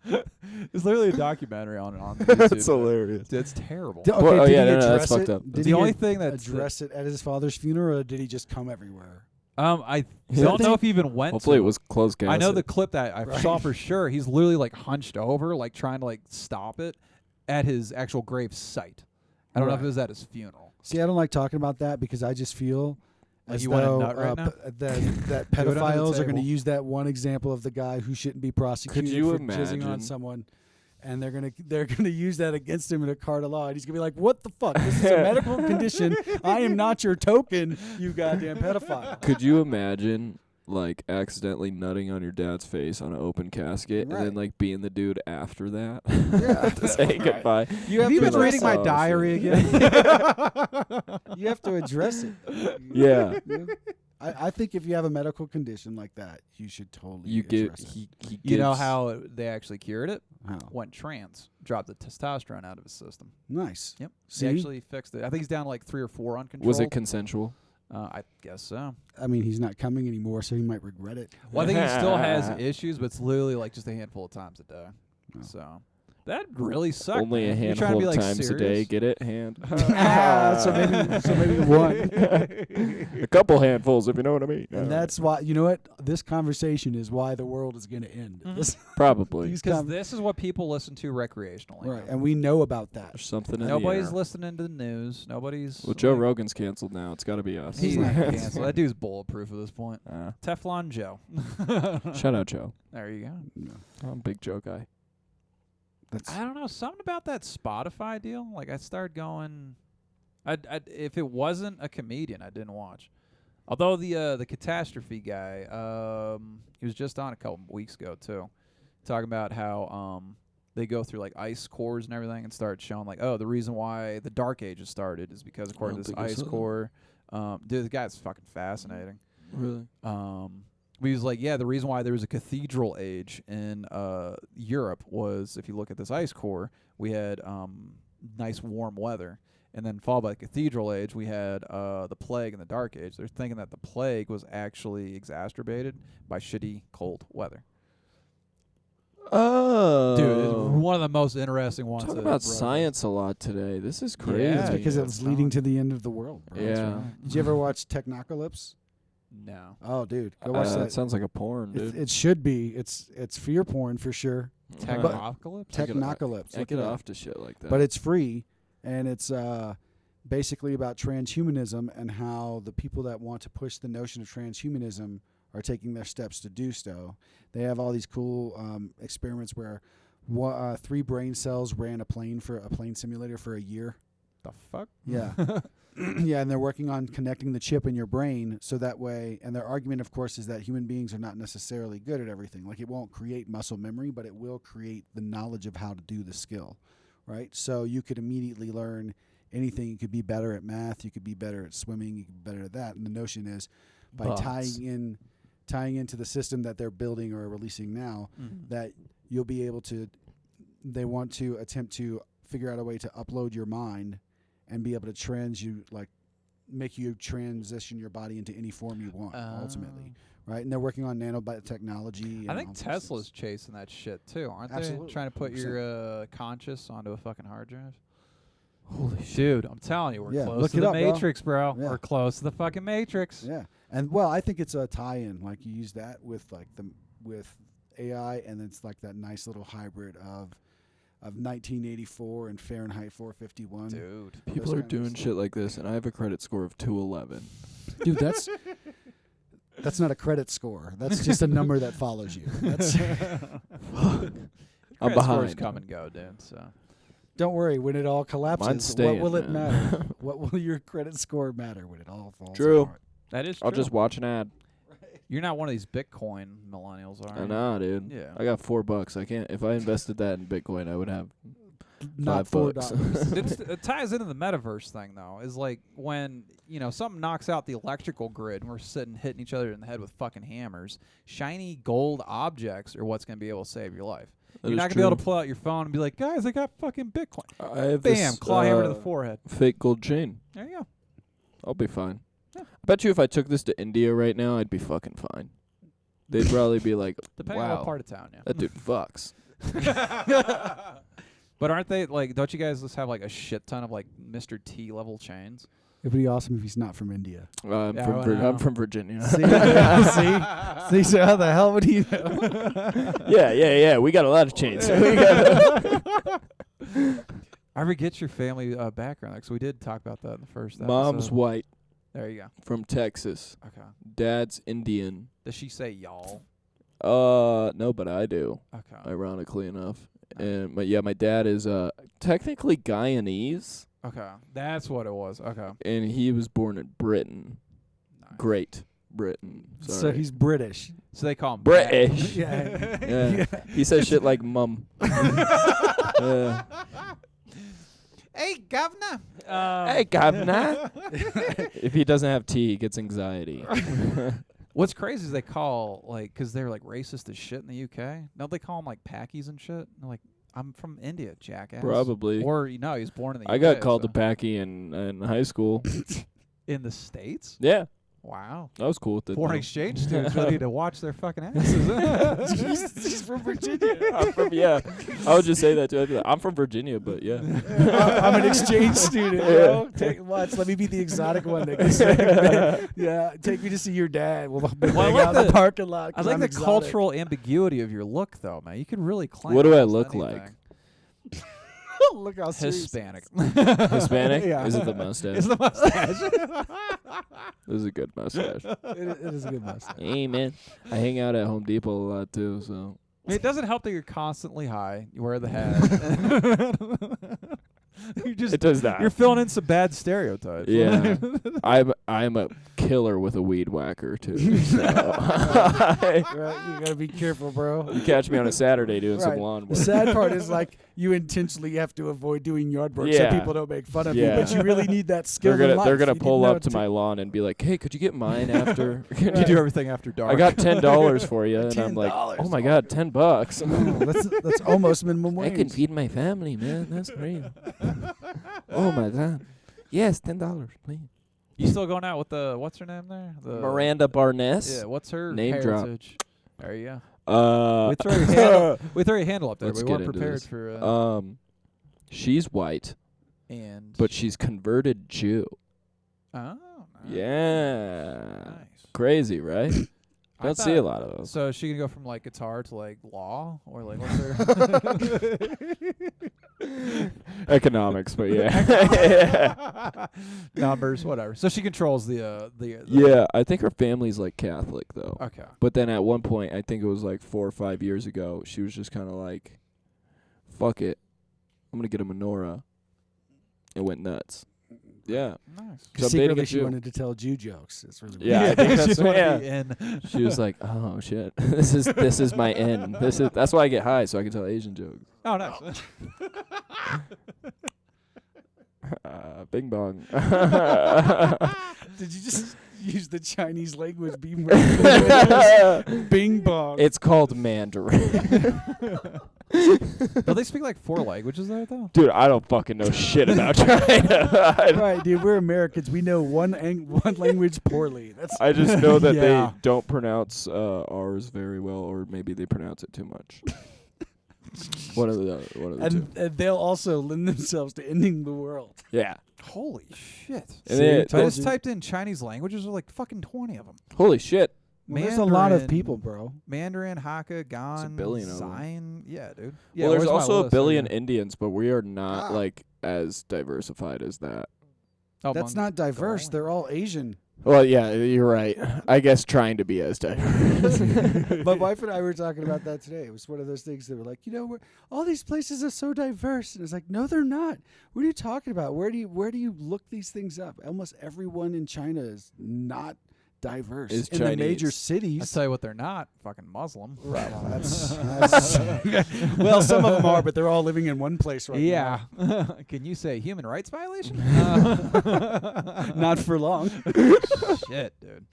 it's literally a documentary on YouTube. That's hilarious. It's terrible. Okay, Well, oh, did yeah, he no, that's address fucked it? up. Did The he only thing that's address it at his father's funeral, or did he just come everywhere? I Yeah. don't know if he even went. Hopefully to it was closed casket. I know the clip that I Right. saw for sure. He's literally like hunched over, like trying to like stop it at his actual grave site. I don't know if Right. it was at his funeral. See, I don't like talking about that because I just feel Like as you want a though nut right now? that Do it under the pedophiles are going to table. use that one example of the guy who shouldn't be prosecuted you for jizzing on imagine? someone, and they're gonna use that against him in a court of law. And he's gonna be like, "What the fuck? This is a medical condition. I am not your token, you goddamn pedophile." Could you imagine, like, accidentally nutting on your dad's face on an open casket and Right. then, like, being the dude after that? Yeah. To say goodbye. You Have you to been reading my Oh, diary shit. again? You have to address it. Yeah. I think if you have a medical condition like that, you should totally You give. address it. He You know gives- how they actually cured it? How? Went trans, dropped the testosterone out of his system. Nice. Yep. See? He actually fixed it. I think he's down to like 3 or 4 uncontrolled. Was it consensual? I guess so. I mean, he's not coming anymore, so he might regret it. Well, I think he still has issues, but it's literally like just a handful of times a day. Oh. So that really sucked. Only a man. You're trying to handful be, of like, times a day. serious? Get it? Hand. So maybe one. A couple handfuls, if you know what I mean. And that's why, you know what? This conversation is why the world is going to end. This, Probably. these Because con- this is what people listen to recreationally. right, and we know about that. There's something in Nobody's the air. listening to the news. Nobody's. Well, Joe like, Rogan's canceled now. It's got to be us. He's not canceled. That dude's bulletproof at this point. Uh, Teflon Joe. shout out, Joe. There you go. I'm a big Joe guy. That's I don't know. Something about that Spotify deal. Like I started going. If it wasn't a comedian, I didn't watch. Although the catastrophe guy, he was just on a couple weeks ago too, talking about how they go through like ice cores and everything and start showing like, oh, the reason why the Dark Ages started is because according to this ice core. Dude, the guy's fucking fascinating. Really? He was like, yeah, the reason why there was a cathedral age in Europe was if you look at this ice core, we had nice warm weather. And then followed by the cathedral age, we had the plague and the Dark Age. They're thinking that the plague was actually exacerbated by shitty cold weather. Oh. Dude, it's one of the most interesting ones. Talk about science a lot today. This is crazy. Yeah, It's because it's leading to the end of the world, bro. Yeah. Did you ever watch Technocalypse? No. Oh, dude, go watch That that. sounds like a porn, dude. It should be. It's fear porn for sure. Technocalypse? Technocalypse. I Look get it up. off to shit like that. But it's free, and it's basically about transhumanism and how the people that want to push the notion of transhumanism are taking their steps to do so. They have all these cool experiments where 3 brain cells ran a plane simulator for a year. The fuck? Yeah. Yeah, and they're working on connecting the chip in your brain so that way, and their argument, of course, is that human beings are not necessarily good at everything. Like, it won't create muscle memory, but it will create the knowledge of how to do the skill, right? So you could immediately learn anything. You could be better at math. You could be better at swimming. You could be better at that. And the notion is by tying into the system that they're building or releasing now, that you'll be able to, they want to attempt to figure out a way to upload your mind and be able to make you transition your body into any form you want, ultimately, right? And they're working on nanotechnology. I think Tesla's chasing that shit too, aren't Absolutely. they? Trying to put 100%. your conscious onto a fucking hard drive. Holy shit. Dude, I'm telling you, we're Yeah, close look to it the up, bro. Matrix, bro. Yeah. We're close to the fucking Matrix. Yeah, and well, I think it's a tie-in. Like, you use that with with AI, and it's like that nice little hybrid of 1984 and Fahrenheit 451. Dude. People are doing shit like this, and I have a credit score of 211. Dude, that's not a credit score. That's just a number that follows you. That's I'm Credit scores behind. come and go, dude. So Don't worry, when it all collapses, Mine's staying, what will it man. matter? What will your credit score matter when it all falls True. apart? that is true. I'll just watch an ad. You're not one of these Bitcoin millennials, are I you? know, dude. Yeah. I got $4. I can't. If I invested that in Bitcoin, I would have Not $5. It ties into the metaverse thing, though. Is like when something knocks out the electrical grid and we're sitting hitting each other in the head with fucking hammers. Shiny gold objects are what's going to be able to save your life. That You're is not going to be able to true. pull out your phone and be like, guys, I got fucking Bitcoin. I have Bam, this, claw hammer to the forehead. fake gold chain. There you go. I'll be fine. Yeah. I bet you if I took this to India right now, I'd be fucking fine. They'd probably be like, Depending on wow, what part of town, yeah. that dude fucks. But aren't they like? Don't you guys just have like a shit ton of like Mr. T level chains? It'd be awesome if he's not from India. I'm Yeah, from I know. I'm from Virginia. See, so how the hell would he know? yeah. We got a lot of chains. I forget your family background, because we did talk about that in the first Mom's episode. white, There you from Texas. go. Okay. Dad's Indian. Does she say y'all? No, but I do. Okay. Ironically enough. Nice. And my dad is technically Guyanese, Okay. That's what it was. Okay. and he was born in Britain. Nice. Great Britain. So Sorry. he's British. So they call him British. Yeah. Yeah. He says shit like mum. Yeah. Hey, governor. Hey, governor. If he doesn't have tea, he gets anxiety. What's crazy is they call, like, because they're, like, racist as shit in the UK. Don't they call them, like, Packies and shit? They're like, I'm from India, jackass. Probably. Or, he was born in the UK. I got called so. a packy in high school. In the States? Yeah, Wow. I was cool with it. Foreign though. exchange students really need to watch their fucking asses. He's from Virginia. I would just say that too. I'd be like, I'm from Virginia, but yeah. I'm an exchange student. Bro. Watch. Let me be the exotic one that gets yeah, take me to see your dad. We'll hang I like out in the the- parking lot. I like the cultural ambiguity of your look, though, man. You could really claim. What do I almost look anything. like? Look how serious. Hispanic. Hispanic? Yeah. Is it the mustache? It's the mustache. This is a good mustache. It is a good mustache. Hey, man. I hang out at Home Depot a lot, too, so. It doesn't help that you're constantly high. You wear the hat. It does not. You're filling in some bad stereotypes. Yeah. I'm a killer with a weed whacker too. So Right, you gotta be careful, bro. you catch me on a Saturday doing some Right. lawn The work. sad part is like you intentionally have to avoid doing yard work so Yeah. people don't make fun of Yeah. you, but you really need that skill. They're in gonna life. You pull didn't know up to it my lawn and be like, "Hey, could you get mine after?" You do everything after dark. I got $10 for you, and I'm like, $10. "Oh my god, $10." Oh, that's almost minimum I wage. can feed my family, man. That's great. Oh my god. Yes, $10, please. You still going out with the what's her name there? The Miranda Barnes. Yeah, what's her Name drop. heritage? There you go. Uh, We throw your handle. We throw your handle up there. Let's We get weren't into prepared this. for. She's white, And but she's converted Jew. oh, nice. Yeah. Nice. Crazy, right? I Don't see a thought- lot of those. So is she gonna go from like guitar to like law or like what's her? Economics, but yeah. Numbers, whatever. So she controls the Yeah, I think her family's like Catholic though. Okay. But then at one point, I think it was like 4 or 5 years ago, she was just kind of like, "Fuck it, I'm gonna get a menorah," and went nuts. Yeah. Nice. So I'm dating Secretly, a she Jew. wanted to tell Jew jokes. It's really Yeah, I think that's She wanna yeah. be in. She was like, "Oh shit, this is my end. That's why I get high, so I can tell Asian jokes." Oh, nice. Bing bong. Did you just use the Chinese language? Bing bong. It's called Mandarin. Do they speak like 4 languages there though? Dude, I don't fucking know shit about China. Right, dude. We're Americans. We know one language poorly. That's I just know that Yeah. they don't pronounce R's very well, or maybe they pronounce it too much. One of the two. and they'll also lend themselves to ending the world. Yeah. Holy shit! And they- I told just you. typed in Chinese languages. There's like fucking 20 of them. Holy shit. Well, there's a lot of Mandarin, people, bro. Mandarin, Hakka, Gan, billion of them. Zain. Yeah, dude. Yeah, Well, there's where's my also a list? billion Right here. Indians, but we are not like as diversified as that. Oh, That's among not diverse. the They're all Asian. Well, yeah, you're right. I guess trying to be as diverse. My wife and I were talking about that today. It was one of those things that were like, all these places are so diverse, and it's like, no, they're not. What are you talking about? Where do you look these things up? Almost everyone in China is not diverse. Is in the major Chinese. I cities. tell you what, they're not fucking Muslim. Right. Well, that's well, some of them are, but they're all living in one place right Yeah. Can you say human rights violation? now. Not for long. Shit, dude.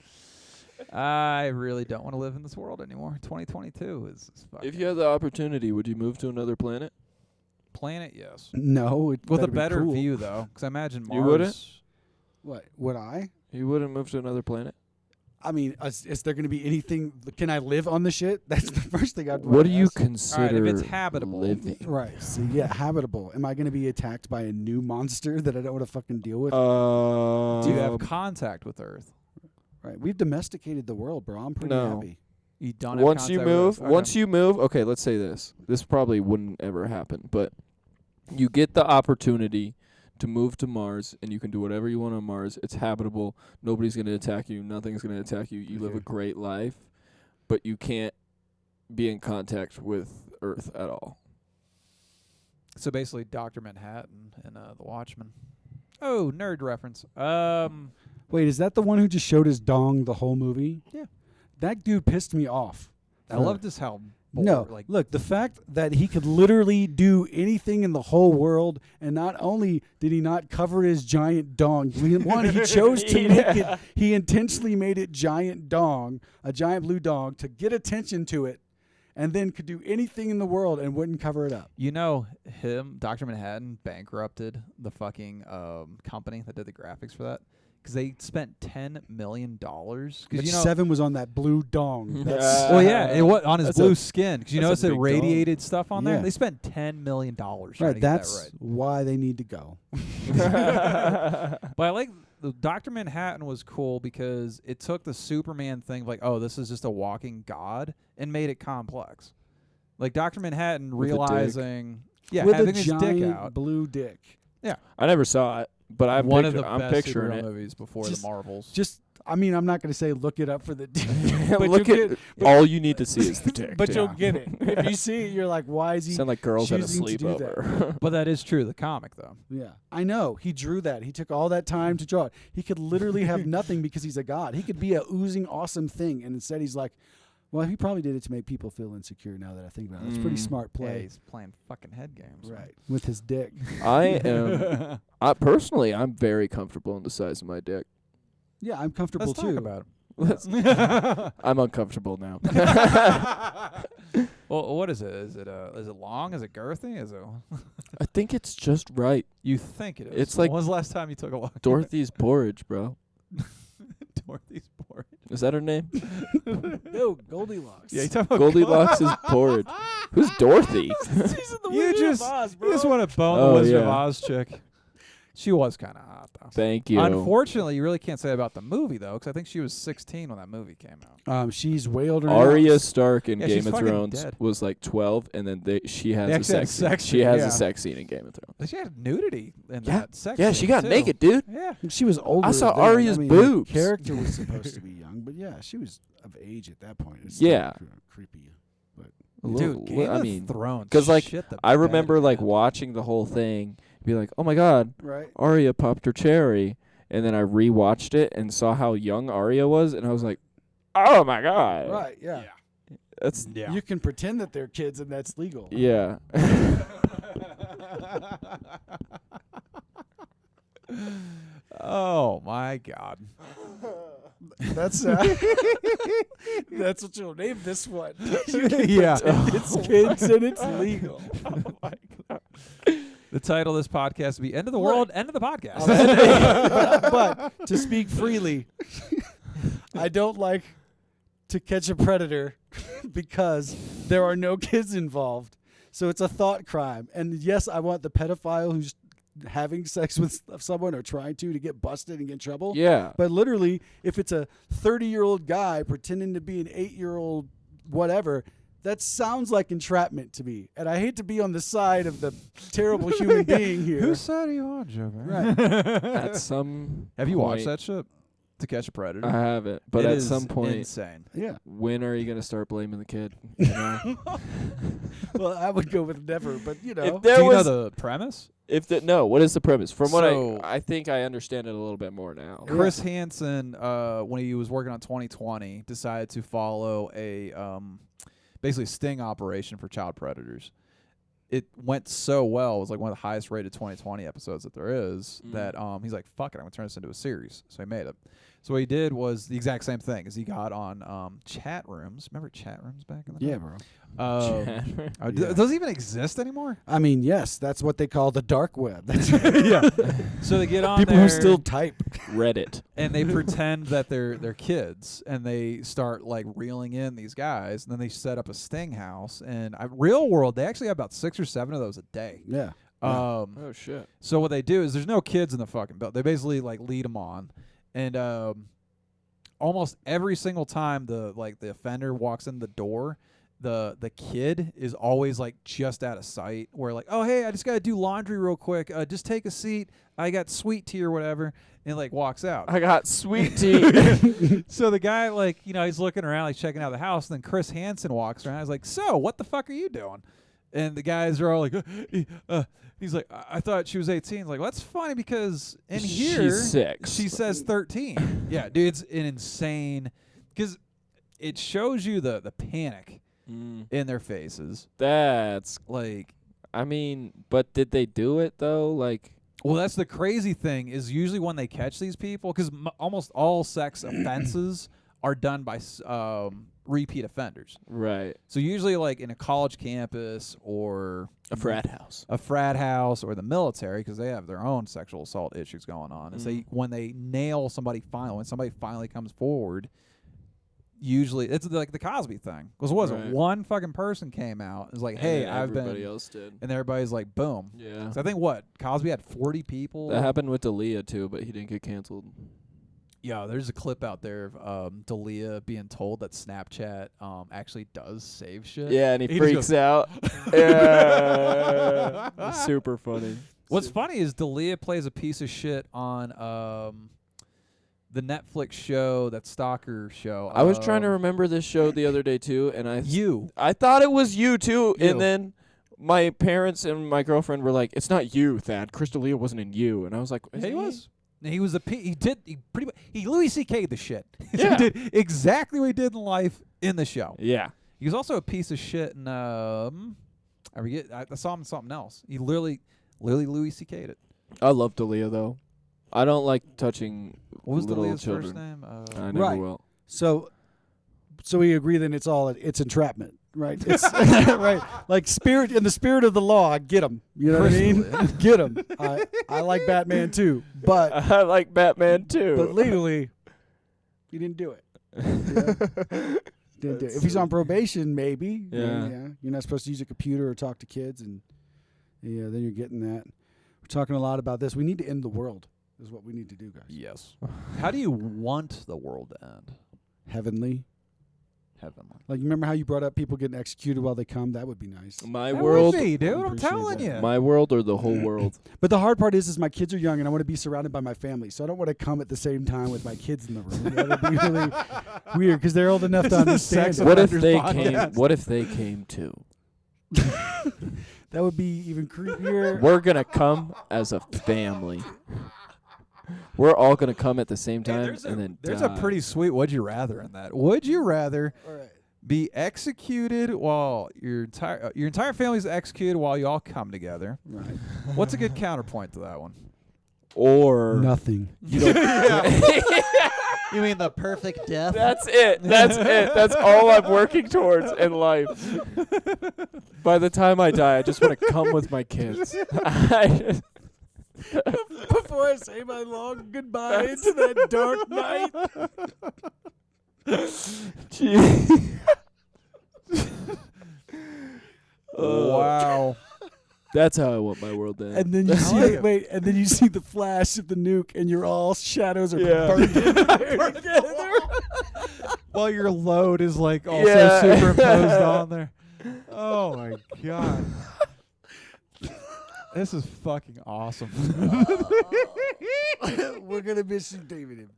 I really don't want to live in this world anymore. 2022 is fucking If you had the opportunity, would you move to another planet? planet, yes. No. It With a better be better cool. view, though, because I imagine Mars. You wouldn't? What? Would I? You wouldn't move to another planet? I mean, is there going to be anything? Can I live on the shit? That's the first thing I'd want What to do you ask. consider it's habitable. living? Right. So yeah, habitable. Am I going to be attacked by a new monster that I don't want to fucking deal with? Do you have contact with Earth? Right. We've domesticated the world, bro. I'm pretty No. happy. You don't have once you contact with move, Earth? once Okay. you move, okay, let's say this. This probably wouldn't ever happen, but you get the opportunity to move to Mars, and you can do whatever you want on Mars. It's habitable. Nobody's going to attack you. Nothing's going to attack you. You live a Okay. great life, but you can't be in contact with Earth at all. So basically, Dr. Manhattan and The Watchmen. Oh, nerd reference. Wait, is that the one who just showed his dong the whole movie? Yeah. That dude pissed me off. I loved this how. No, like look, the fact that he could literally do anything in the whole world, and not only did he not cover his giant dong, he chose to make it, he intentionally made it giant dong, a giant blue dong, to get attention to it, and then could do anything in the world and wouldn't cover it up. You know, Dr. Manhattan bankrupted the fucking company that did the graphics for that because they spent $10 million. Because But you know, 7 was on that blue dong. That's, well, yeah, it was on his That's blue a- skin. Because you that's notice a it big radiated stuff on there. Yeah. They spent $10 million trying to right, get that's that why they need to go. right. But I like the Dr. Manhattan was cool because it took the Superman thing, like, oh, this is just a walking god, and made it complex. Like Dr. Manhattan With a dick. realizing, yeah, With having a his giant dick out. blue dick. I never saw it. But one of the I'm best picturing superhero it. movies before the Marvels. I mean, I'm not going to say look it up for the dick. Look at all you need to see is the dick. But dude. you'll get it. If you see it, you're like, why is he Sound like girls at a choosing to do that? sleepover. But that is true. The comic though. Yeah, I know. He drew that. He took all that time to draw it. He could literally have nothing because he's a god. He could be a oozing awesome thing, and instead he's like, well, he probably did it to make people feel insecure. Now that I think about it, it's pretty smart Yeah, play. he's playing fucking head games. Right, with his dick. Personally, I'm very comfortable in the size of my dick. Yeah, I'm comfortable Let's too. talk about I'm uncomfortable now. it. Well, what is it? Is it long? Is it girthy? Is it? I think it's just right. You think it is? It's like when was the last time you took a walk? Dorothys Porridge, bro. Dorothys Porridge. Is that her name? No, Goldilocks. Yeah, you talking about Goldilocks is Porridge. Who's Dorothy? She's in the You Wizard just of Oz, bro. you just want to bone Oh, the Wizard of yeah. Oz chick. She was kind of hot though. Thank you. Unfortunately, you really can't say about the movie though, because I think she was 16 when that movie came out. She's way older. Arya now. Stark in Yeah, Game she's of fucking Thrones dead. was like 12, and then she has They a actually had sex. sex She scene, has yeah. a sex scene in Game of Thrones. She had nudity in Yeah. that sex. Yeah, scene, she got too. naked, dude. Yeah. She was older. I saw then. Arya's I mean, boobs. Her character was supposed to be young, but yeah, she was of age at that point. It's Yeah. still creepy. Dude, Game I of mean, Thrones. 'cause, like, shit the I bed, remember like man. watching the whole thing, be like, oh my god, Right. Arya popped her cherry, and then I rewatched it and saw how young Arya was, and I was like, oh my god, Right. Yeah. that's Yeah. You can pretend that they're kids and that's legal. yeah. Oh my God. That's that's what you'll name this one. Yeah. It's kids and it's legal. The title of this podcast will be "End of the World, End of the Podcast." But to speak freely, I don't like To Catch a Predator because there are no kids involved. So it's a thought crime. And yes, I want the pedophile who's having sex with someone or trying to get busted and get in trouble. Yeah. But literally, if it's a 30-year-old guy pretending to be an 8-year-old whatever, that sounds like entrapment to me. And I hate to be on the side of the terrible human being here. Whose side are you on, Joe? Right. At some Have you watched point- that shit? To Catch a Predator. I haven't, but It at is some point, insane. Yeah. when are you gonna start blaming the kid? You know? Well, I would go with never, but you know. If Do there you know was, the premise? no, what is the premise? From what So- I think I understand it a little bit more now. Chris Hansen, when he was working on 2020, decided to follow a basically sting operation for child predators. It went so well; it was like one of the highest rated 2020 episodes that there is. That he's like, "Fuck it, I'm gonna turn this into a series." So he made it. So what he did was the exact same thing. Is he got on chat rooms? Remember chat rooms back in the day? Yeah, bro. Does it even exist anymore? I mean, yes, that's what they call the dark web. That's Yeah. So they get on people there who still type. Reddit. and they pretend that they're kids, and they start like reeling in these guys, and then they set up a sting house. And real world, they actually have about 6 or 7 of those a day. Yeah. Oh shit. So what they do is there's no kids in the fucking building. They basically like lead them on, and almost every single time the offender walks in the door, the kid is always like just out of sight. Where like, oh hey, I just gotta do laundry real quick. Just take a seat. I got sweet tea or whatever, and like walks out. I got sweet tea. So the guy like he's looking around like checking out the house, and then Chris Hansen walks around. He's like, so what the fuck are you doing? And the guys are all like, he's like, I thought she was 18. He's like, well, that's funny because in here She's 6. she says 13. Yeah, dude, it's an insane because it shows you the panic in their faces. That's. Like, I mean, but did they do it though? Like. well, that's the crazy thing is usually when they catch these people, because almost all sex offenses are done by repeat offenders. Right. So usually like in a college campus or A frat house. or the military, because they have their own sexual assault issues going on. Is when they nail somebody finally, when somebody finally comes forward, usually it's like the Cosby thing. Because what was it? One fucking person came out. It was like, hey, I've been. Everybody else did. And everybody's like, boom. Yeah. So I think what? Cosby had 40 people. That happened with D'Elia too, but he didn't get canceled. Yeah, there's a clip out there of D'Elia being told that Snapchat actually does save shit. Yeah, and he just freaks goes, out. Yeah. Super funny. What's funny is D'Elia plays a piece of shit on the Netflix show, that stalker show. I was trying to remember this show the other day too, and I thought it was You too, You. and then my parents and my girlfriend were like, "It's not You, Thad. Chris D'Elia wasn't in You," and I was like, Yeah, he was. He was he Louis C.K.'d the shit. Yeah. He did exactly what he did in life in the show. Yeah. He was also a piece of shit in I saw him in something else. He literally Louis C.K.'d it. I love D'Elia though. I don't like touching What was little D'Elia's children. first name? I never Right. will. So we agree then it's entrapment, right? It's right. Like in the spirit of the law, get him. You know what I mean? Get him. I like Batman too, but I like Batman too. but legally, he didn't do it. Didn't do it. If he's on probation, maybe. Yeah. You're not supposed to use a computer or talk to kids, and then you're getting that. We're talking a lot about this. We need to end the world. Is what we need to do, guys. Yes. How do you want the world to end? Heavenly. Heavenly. Like, remember how you brought up people getting executed while they come? That would be nice. My That world, would be, dude. I'm Appreciate telling that. you. my world, or the whole world. But the hard part is my kids are young, and I want to be surrounded by my family. So I don't want to come at the same time with my kids in the room. That would be really weird because they're old enough to understand. sex it. What if Offenders they podcast. came? What if they came too? That would be even creepier. We're gonna come as a family. We're all gonna come at the same time, and then there's die. a pretty sweet would you rather in that. Would you rather All right. be executed while your entire family's executed while you all come together? Right. What's a good counterpoint to that one? or Nothing. you don't. You mean the perfect death? That's it. That's it. That's all I'm working towards in life. By the time I die, I just want to come with my kids. Before I say my long goodbye into that dark night. Wow. That's how I want my world to end. And then you see and then you see the flash of the nuke, and your all shadows are Yeah. burned together. While your load is like also Yeah. superimposed on there. Oh my god. This is fucking awesome. We're gonna miss you, David.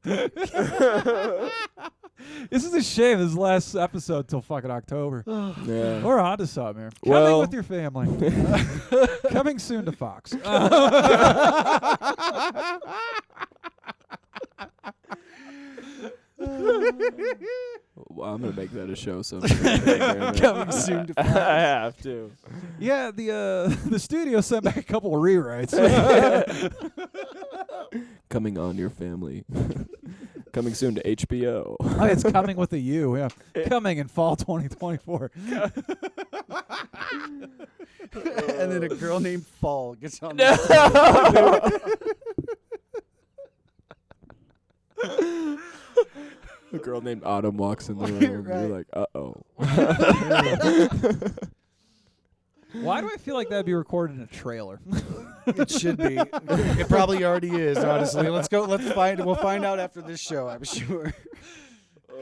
This is a shame. This is the last episode till fucking October. Yeah. We're on to something here. Coming Well- with your family. Coming soon to Fox. Well, I'm gonna make that a show someday. Coming soon to I Fox. have to. Yeah, the studio sent back a couple of rewrites. Coming on your family. Coming soon to HBO. Oh, it's coming with a U. Yeah, coming in fall 2024. And then a girl named Fall gets on. A girl named Autumn walks in the room. Right. You're like, uh-oh. Why do I feel like that'd be recorded in a trailer? It should be. It probably already is. Honestly, let's go. Let's find. We'll find out after this show. I'm sure.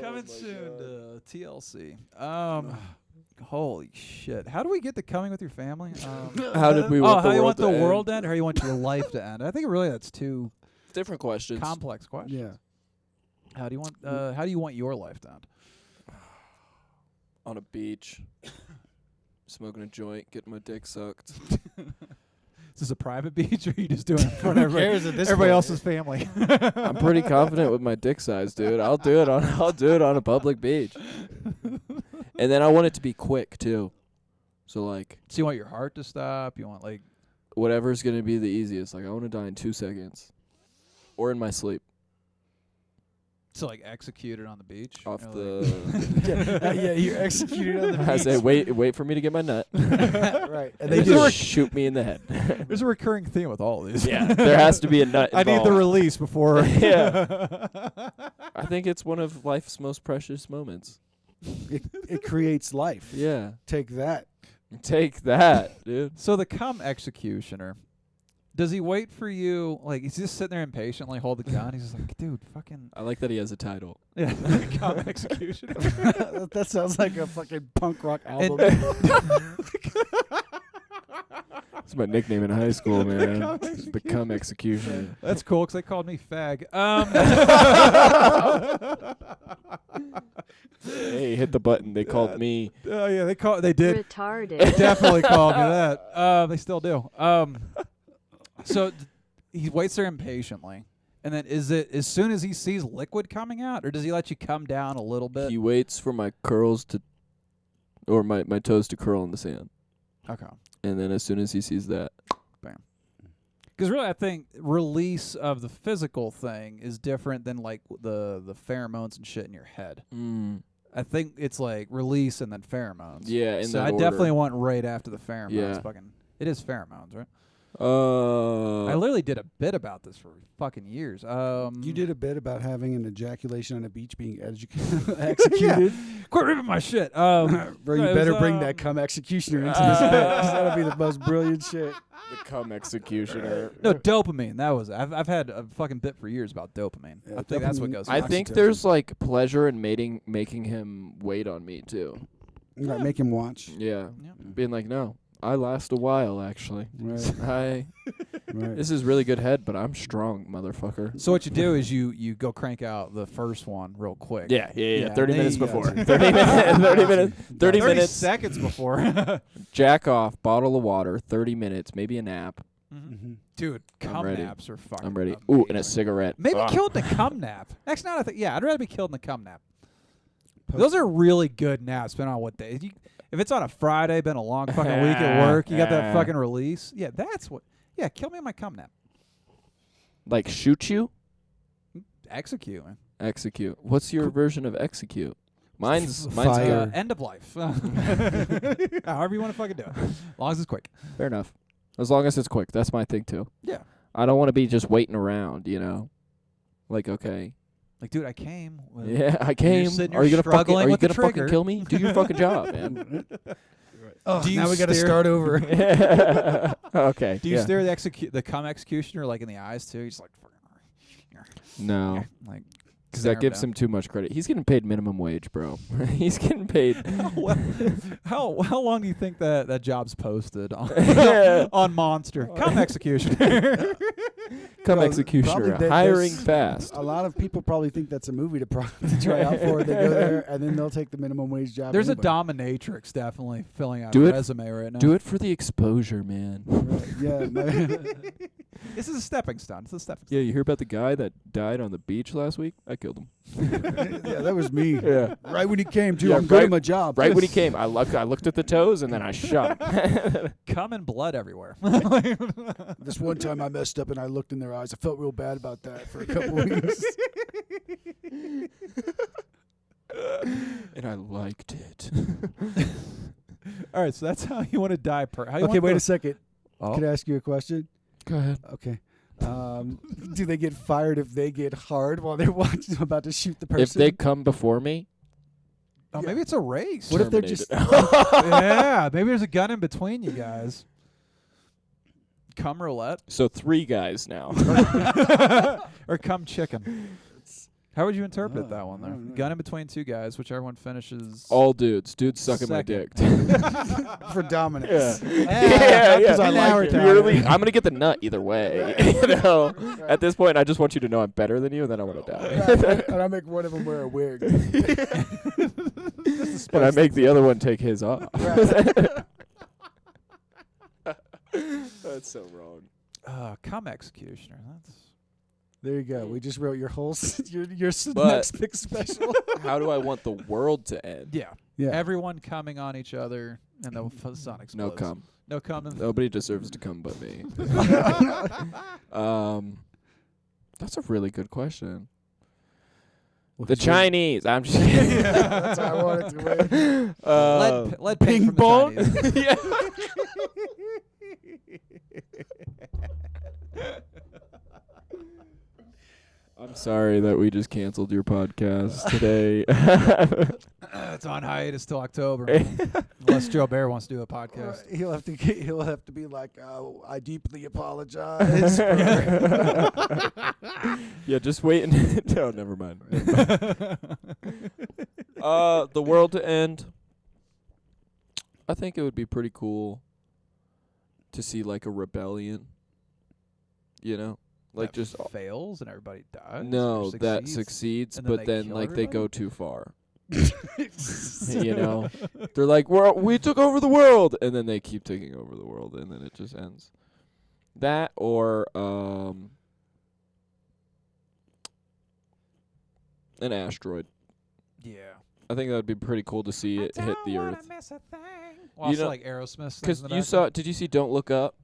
Coming soon to TLC. Holy shit! How do we get to coming with your family? How did we Oh, want how the you world want to the end? world to end, or how you want your life to end? I think really that's two Different questions. complex questions. Yeah. How do you want? How do you want your life to end? On a beach. Smoking a joint, getting my dick sucked. Is this a private beach, or are you just doing it in front of cares at this everybody point? else's family? I'm pretty confident with my dick size, dude. I'll do it on a public beach. And then I want it to be quick too. So like So you want your heart to stop? You want like whatever's gonna be the easiest. Like I want to die in 2 seconds. Or in my sleep. to like executed on the beach? Off You know, like- Yeah, you're executed on the beach. I say, wait for me to get my nut. Right. And And they they just just shoot me in the head. There's a recurring theme with all of these. Yeah, there has to be a nut I need the involved. release before. Yeah. I think it's one of life's most precious moments. it creates life. Yeah. Take that. Take that, dude. So the cum executioner, does he wait for you? Like, he's just sitting there impatiently, hold the gun. He's just like, dude, fucking I like that he has a title. yeah, cum executioner. That sounds like a fucking punk rock album. That's my nickname in high school, man. The cum executioner. That's cool because they called me fag. Hey, hit the button. They called me. Oh yeah, they did. Retarded. They definitely called me that. They still do. So he waits there impatiently, and then is it as soon as he sees liquid coming out, or does he let you come down a little bit? He waits for my curls to, or my toes to curl in the sand. Okay. And then as soon as he sees that, Because really, I think release of the physical thing is different than like the pheromones and shit in your head. I think it's like release and then pheromones. Yeah, in so that I order. definitely want right after the pheromones. Yeah. It is pheromones, right? I literally did a bit about this for fucking years. You did a bit about having an ejaculation on a beach being executed. Quit ripping my shit. Bro, you it better was, bring that cum executioner into this bit, 'cause that'll be the most brilliant shit. the cum executioner. No, dopamine. That was. I've had a fucking bit for years about dopamine. Yeah, I think that's what dopamine- goes. I on. think Oxytocin. there's like pleasure in making him wait on me too. You gotta make him watch. Yeah, Yeah. being like, no, I last a while actually. Right. Right. This is really good head, but I'm strong, motherfucker. So what you do is you go crank out the first one real quick. Yeah. Yeah, 30 they minutes got before. you. 30 minutes. 30 minutes. 30 minutes. seconds before. Jack off. Bottle of water. 30 minutes. Maybe a nap. Mhm. Dude, cum ready. naps are fucking. I'm ready. Ooh, and a amazing. cigarette. Maybe Ugh. killed in a cum nap. Next night I think I'd rather be killed in a cum nap. Those are really good naps, depending on what day. If it's on a Friday, been a long fucking week at work, you got that fucking release. Yeah, that's what. Yeah, kill me in my cum nap. Like shoot you? Execute, man. Execute. What's your version of execute? Mine's Fire. good. End of life. However you want to fucking do it, as long as it's quick. Fair enough. As long as it's quick. That's my thing too. Yeah. I don't want to be just waiting around, you know. Like, okay. Like, dude, I came. With Yeah, I came. sitting Are here you gonna fucking struggling with the fucking trigger. kill me? Do your fucking job, man. Oh, Do you now we got to stare- start over. Okay. Do you yeah. stare the cum executioner like in the eyes too? He's like, No. like, Because stare that gives down. him too much credit. He's getting paid minimum wage, bro. He's getting paid. how long do you think that job's posted on on Monster? Cum executioner. Come Well, executioner. probably Hiring there's fast. A lot of people probably think that's a movie to try out for. They go there and then they'll take the minimum wage job. There's a anyway. dominatrix definitely filling out Do a it- resume right now. Do it for the exposure, man. Right, yeah. This is a stepping stone. It's a stepping Yeah, you hear about the guy that died on the beach last week? I killed him. yeah, that was me. Yeah. Right when he came to, Yeah, I'm good right- at my job. Right when he came, I looked at the toes and then I shot him. stone. Cum and blood everywhere. This one time I messed up and I looked in their eyes. I felt real bad about that for a couple weeks. And I liked it. All right, so that's how you want to die. How you Okay, want wait the- a second. Oh. Can I ask you a question? Go ahead. Okay. Do they get fired if they get hard while they're watching about to shoot the person? If they come before me, Oh, maybe it's a race. What if they're terminated. Yeah, maybe there's a gun in between you guys. Cum roulette So 3 guys now. or cum chicken. How would you interpret that one I there? don't know. Gun in between 2 guys, whichever one finishes. All dudes. Dudes sucking my Second. dick. for dominance. Yeah, Because I Now we're like it. talking. Purely, I'm gonna get the nut either way. You know, at this point, I just want you to know I'm better than you, and then I want to die. And I make one of them wear a wig. And I make the other one take his off. That's so wrong. Cum executioner. That's There you go. We just wrote your whole your But- next big special. How do I want the world to end? yeah. Yeah. Everyone coming on each other, and the sun explodes. No cum. No cum. Nobody deserves to come but me. That's a really good question. The Chinese. I'm just kidding. That's how I wanted to win. Lead ping paint from pong. the Chinese. Yeah. I'm sorry that we just canceled your podcast today. It's on hiatus till October. Unless Joe Bear wants to do a podcast. He'll have to be like, I deeply apologize. For Yeah, just wait and no, never mind. The world to end. I think it would be pretty cool to see like a rebellion. You know, like that just fails and everybody dies. no, or that succeeds? succeeds, and then but they then kill like they everybody? go too far. You know, they're like, we took over the world, and then they keep taking over the world, and then it just ends. That or an asteroid. Yeah. I think that would be pretty cool to see it hit the Earth. Miss a thing. Well, You also know- like Aerosmith. Because you saw, did you see Don't Look Up?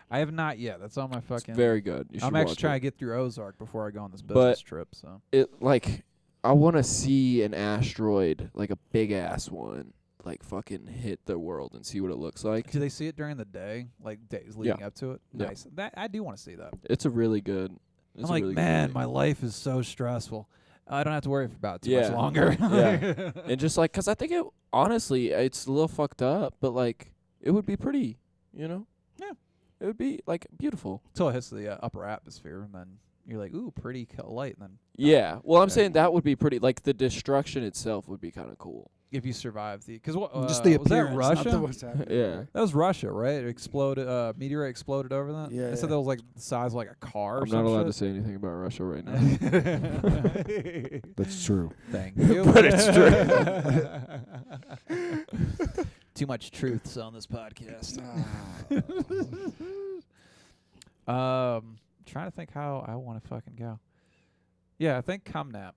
I have not yet. That's on my It's fucking. very good. You should I'm actually watch trying it. to get through Ozark before I go on this But- business trip. So It like I want to see an asteroid, like a big ass one, like fucking hit the world and see what it looks like. do they see it during the day, like days leading up to it? Yeah. Nice. That I do want to see that. It's a really good. It's I'm a like, really good man, movie. my life is so stressful. I don't have to worry for about too Yeah. much longer. Yeah. And just like, cause I think it honestly, it's a little fucked up, but like, it would be pretty, you know. Yeah. It would be like beautiful. Until it hits the upper atmosphere, and then you're like, ooh, pretty light. And then Yeah. Well, I'm Yeah. saying that would be pretty. Like the destruction itself would be kind of cool. if you survive the, because what Just the was that appearance, not the Russia? what's happening. Yeah. right? That was Russia, right? It exploded. Meteorite exploded over that. Yeah, They said yeah. that was like the size of like a car. Or I'm some not allowed to shit. say anything about Russia right now. That's true. Thank you. But it's true. Too much truths on this podcast. Trying to think how I want to fucking go. Yeah, I think cum nap.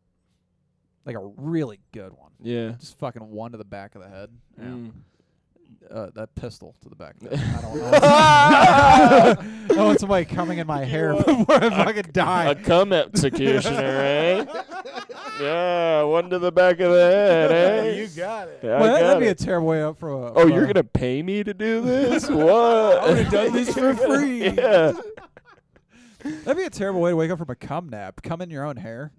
Like a really good one. Yeah. Just fucking one to the back of the head. Yeah. Mm. That pistol to the back of the head. I don't want somebody coming in my hair before I fucking A die. cum executioner, eh? Yeah, one to the back of the head, eh? You got it. Yeah, I Well, got that'd be a it. terrible way up for a. Oh, you're gonna pay me to do this? What? I would've done this for free. Yeah. That'd be a terrible way to wake up from a cum nap. Cum in your own hair.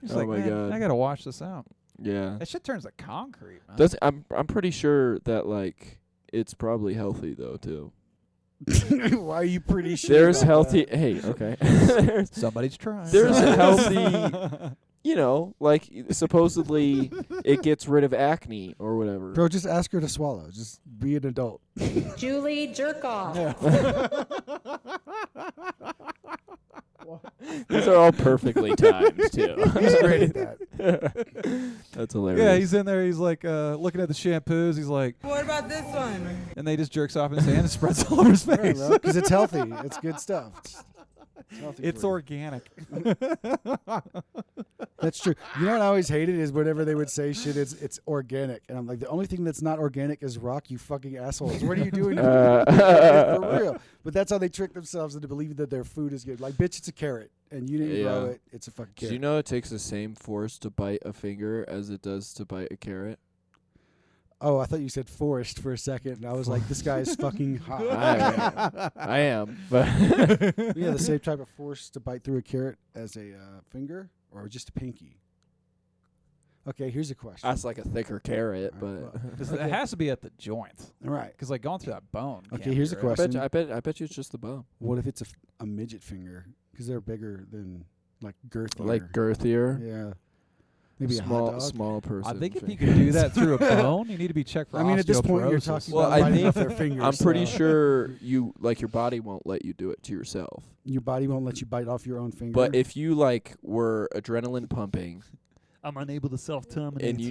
Just Oh like, my man, God. I gotta wash this out. Yeah. That shit turns to concrete, man. I'm pretty sure that like it's probably healthy though too. Why are you pretty sure? There's about healthy. Hey, okay. there's, Somebody's trying. there's healthy. You know, like supposedly it gets rid of acne or whatever. that? Bro, just ask her to swallow. Just be an adult. Julie Jerkoff. These are all perfectly timed too. He's great at that. That's hilarious. Yeah, he's in there. He's like looking at the shampoos. He's like, What about this one? and they just jerks off in his hand and spreads all over his face. Because it's healthy. It's good stuff. It's healthy It's for you. organic. That's true. You know what I always hated is whenever they would say shit, it's organic. And I'm like, the only thing that's not organic is rock, you fucking assholes. What are you doing here? For real. But that's how they trick themselves into believing that their food is good. Like, bitch, it's a carrot. And you didn't grow Yeah. it. It's a fucking Do carrot. you know it takes the same force to bite a finger as it does to bite a carrot? Oh, I thought you said forest for a second. And I was like, this guy is fucking hot. I am, but Yeah, the same type of force to bite through a carrot as a finger or just a pinky. Okay, here's a question. that's like a thicker carrot. Alright, But well, It has to be at the joint. All right. Because like going through that bone. Okay, can't here's be a right. question. I bet you it's just the bone, What if it's a midget finger? Because they're bigger than, like, girthier. like girthier, Yeah. Maybe a hot small dog. small person. I think if you finger. could do that through a bone, you need to be checked for I mean, at this point, you're osteoporosis. talking Well, about I biting off think- their fingers. I'm pretty so sure your body won't let you do it to yourself. your body won't let you bite off your own finger. But if you like were adrenaline pumping I'm unable to self-terminate. and you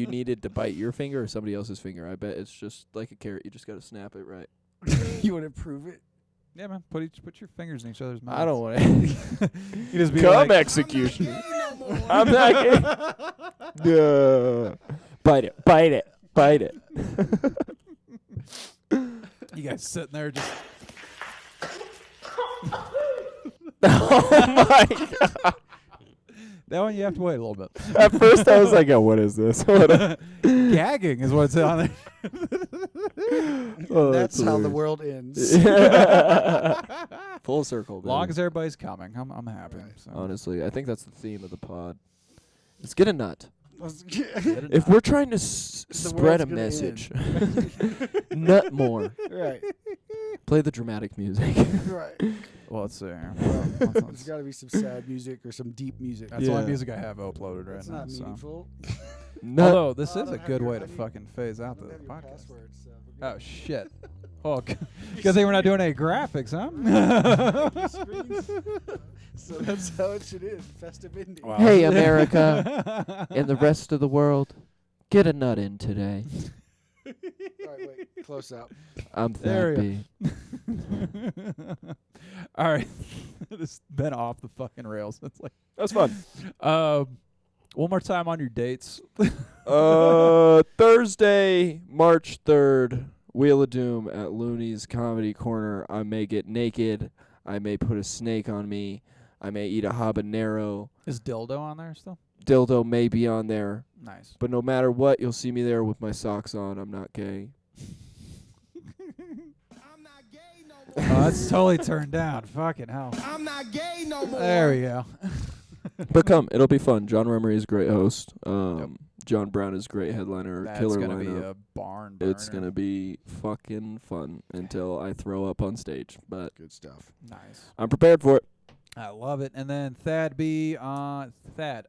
needed to bite your finger or somebody else's finger, I bet it's just like a carrot. You just got to snap it right. you want to prove it? Yeah, man. Put your fingers in each other's mouths. I don't want to. You just be Cum like, execution. I'm not. No. Bite it. you guys sitting there just. Oh my god. That one you have to wait a little bit. At first I was like, oh, what is this? Gagging is what's on there. Oh, That's how the hilarious. world ends. Full circle, baby. Long as everybody's coming, I'm happy. So. Honestly, I think that's the theme of the pod. Let's get a nut. right. If we're trying to spread a world's gonna message, nut more. Right. Play the dramatic music. Well, let's see. There's got to be some sad music or some deep music. That's the only Yeah. music I have uploaded right That's now. not So. meaningful. Nut. Although this I is a don't have good your- way I to need- fucking phase I out don't the have your podcast. password, so we're Oh good. shit! Oh, because they were not doing any graphics, huh? So that's how it should end. Festive ending. Wow. Hey, America and the rest of the world, get a nut in today. All right, wait. Close up. I'm There Thad you B. All right. It's been off the fucking rails. It's like That's fun. one more time on your dates. Thursday, March 3rd, Wheel of Doom at Looney's Comedy Corner. I may get naked. I may put a snake on me. I may eat a habanero. Is dildo on there still? Dildo may be on there. Nice. But no matter what, you'll see me there with my socks on. I'm not gay. Oh, that's totally turned down. Fucking hell. I'm not gay no more. There we go. But come, it'll be fun. John Remery is a great host. John Brown is great headliner. That's Killer gonna be lineup. a barn burner. It's gonna be fucking fun until I throw up on stage. But Good stuff. nice. I'm prepared for it. I love it. And then Thad B on Thad_B Thad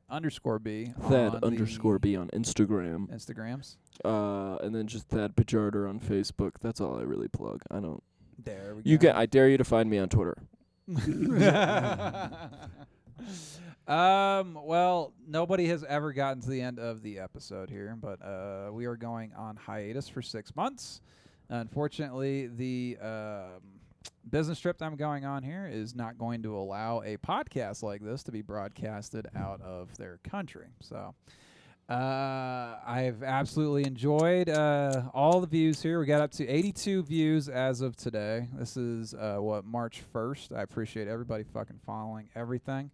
on _B the on Instagram. Instagrams. And then just Thad Pajarder on Facebook. That's all I really plug. I don't. There we You go. can. I dare you to find me on Twitter. Well, nobody has ever gotten to the end of the episode here, but we are going on hiatus for 6 months. Unfortunately, the business trip that I'm going on here is not going to allow a podcast like this to be broadcasted out of their country. So I've absolutely enjoyed all the views here. We got up to 82 views as of today. This is March 1st. I appreciate everybody fucking following everything.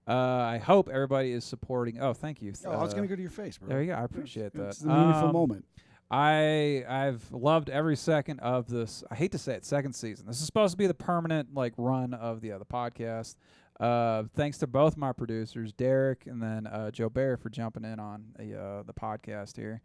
I hope everybody is supporting. Oh, thank you. Oh, I was going to go to your face, bro. There you go. I appreciate that. It's a meaningful moment. I've loved every second of this. I hate to say it, second season. This is supposed to be the permanent run of the podcast. Thanks to both my producers, Derek and then Joe Bear, for jumping in on the podcast here.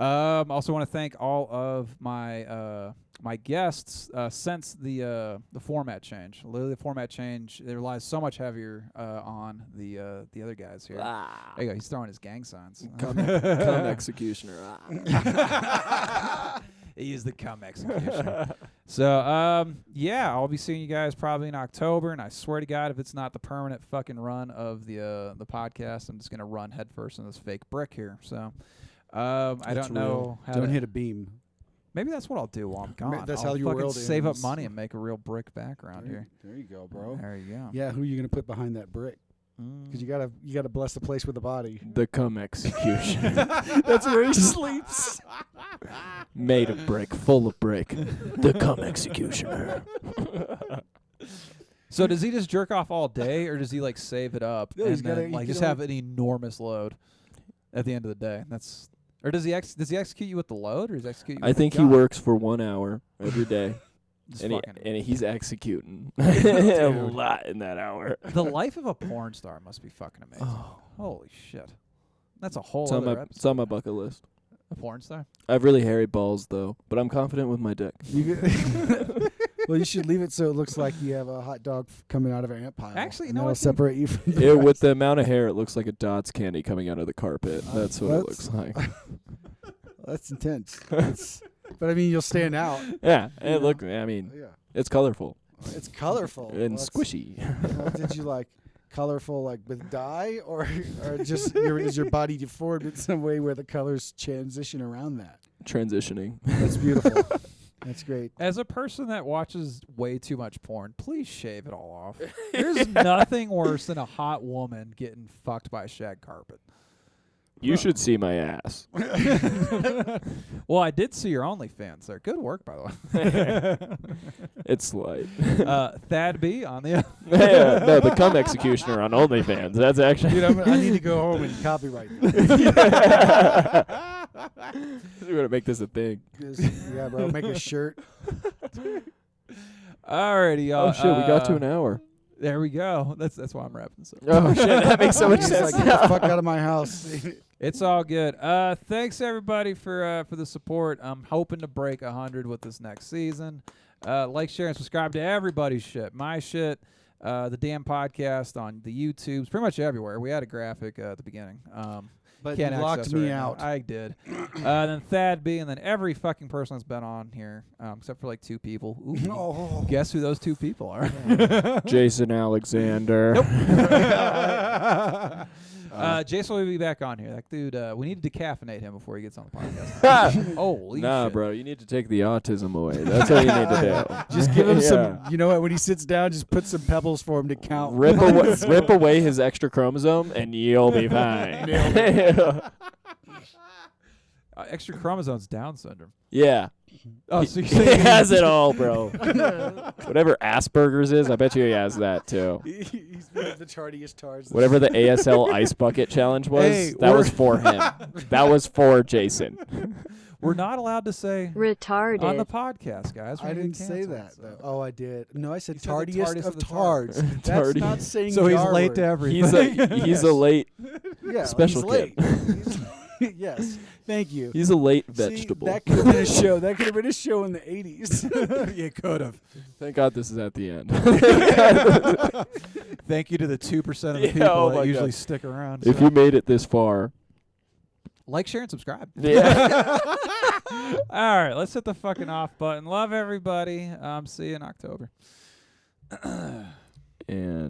Also want to thank all of my my guests since the format change. Literally, the format change, it relies so much heavier on the other guys here. There you go. He's throwing his gang signs. Cum executioner. He used the cum executioner. So, yeah, I'll be seeing you guys probably in October, and I swear to God, if it's not the permanent fucking run of the podcast, I'm just gonna run headfirst in this fake brick here. So. I don't know how Don't to hit a beam. Maybe that's what I'll do while I'm gone. That's I'll how your fucking world save up ends. money and make a real brick background here. There you go, bro. There you go. Yeah, who are you going to put behind that brick? Because you gotta bless the place with the body. The cum execution. That's where he sleeps. Made of brick, full of brick. The cum executioner. So does he just jerk off all day, or does he save it up No, and he's gotta- then he just can have an enormous load at the end of the day? Or does he execute you with the load, or does he execute you? I with think the he gun? works for 1 hour every day. Just and, fucking- he's executing a lot in that hour. The life of a porn star must be fucking amazing. Oh. Holy shit, that's a whole It's on, other my, episode. it's on my bucket list. A porn star. I have really hairy balls, though, but I'm confident with my dick. Well, you should leave it so it looks like you have a hot dog coming out of an ant pile. Actually, you and know that'll what, separate you from the Yeah, rest. with the amount of hair, it looks like a Dot's candy coming out of the carpet. That's what it that's- looks like. That's intense. But I mean, you'll stand out. Yeah, You know? look, I mean, Yeah, it's colorful it's colorful and Well, that's- squishy. well, did you like colorful with dye, or just is your body deformed in some way where the colors transition around that? Transitioning. That's beautiful. That's great. As a person that watches way too much porn, please shave it all off. There's nothing worse than a hot woman getting fucked by a shag carpet. You should see my ass. Well, I did see your OnlyFans there. Good work, by the way. It's slight. Thad B on the. Yeah, no, the cum executioner on OnlyFans. That's actually. Dude, I need to go home and copyright this. We're gonna make this a thing. Yeah, bro. Make a shirt. Alrighty, y'all. Oh shit, we got to an hour. There we go. That's why I'm wrapping this up. Oh shit, that makes so much He's sense. like, get the fuck out of my house. It's all good. Thanks everybody for the support. I'm hoping to break 100 with this next season. Like, share, and subscribe to everybody's shit. My shit, the damn podcast on the YouTubes, pretty much everywhere. We had a graphic at the beginning. But Can't you locked access me right now. out. I did. Then Thad B, and then every fucking person that's been on here, except for like 2 people. Ooh, Oh. guess who those 2 people are? Jason Alexander. Jason will be back on here. That dude, we need to decaffeinate him before he gets on the podcast. Holy Nah, shit. bro, you need to take the autism away. That's what you need to do. Just give him Yeah. some. You know what? When he sits down, just put some pebbles for him to count. Rip away his extra chromosome, and you'll be fine. Extra chromosomes, Down syndrome. Yeah. Oh, so He has it all, bro. Whatever Asperger's is, I bet you he has that too. He's one of the tardiest tards. Whatever the ASL Ice Bucket Challenge was, Hey, that was for him. That was for Jason. We're not allowed to say Retarded. on the podcast, guys. We're I gonna didn't get say canceled, that. so. Though. Oh, I did. No, I said You said the tardiest tardiest of of the tards. That's Tardy. not saying. So the he's R late word. to everything. He's a late Yeah, special he's late. kid. Yes, thank you. He's a late See, vegetable. that could have been a show. That could have been a show in the 80s. You could have. Thank God this is at the end. Thank you to the 2% of the Yeah, people oh that my usually God. stick around. If so. you made it this far, Like, share, and subscribe. yeah. All right, let's hit the fucking off button. Love everybody. See you in October. And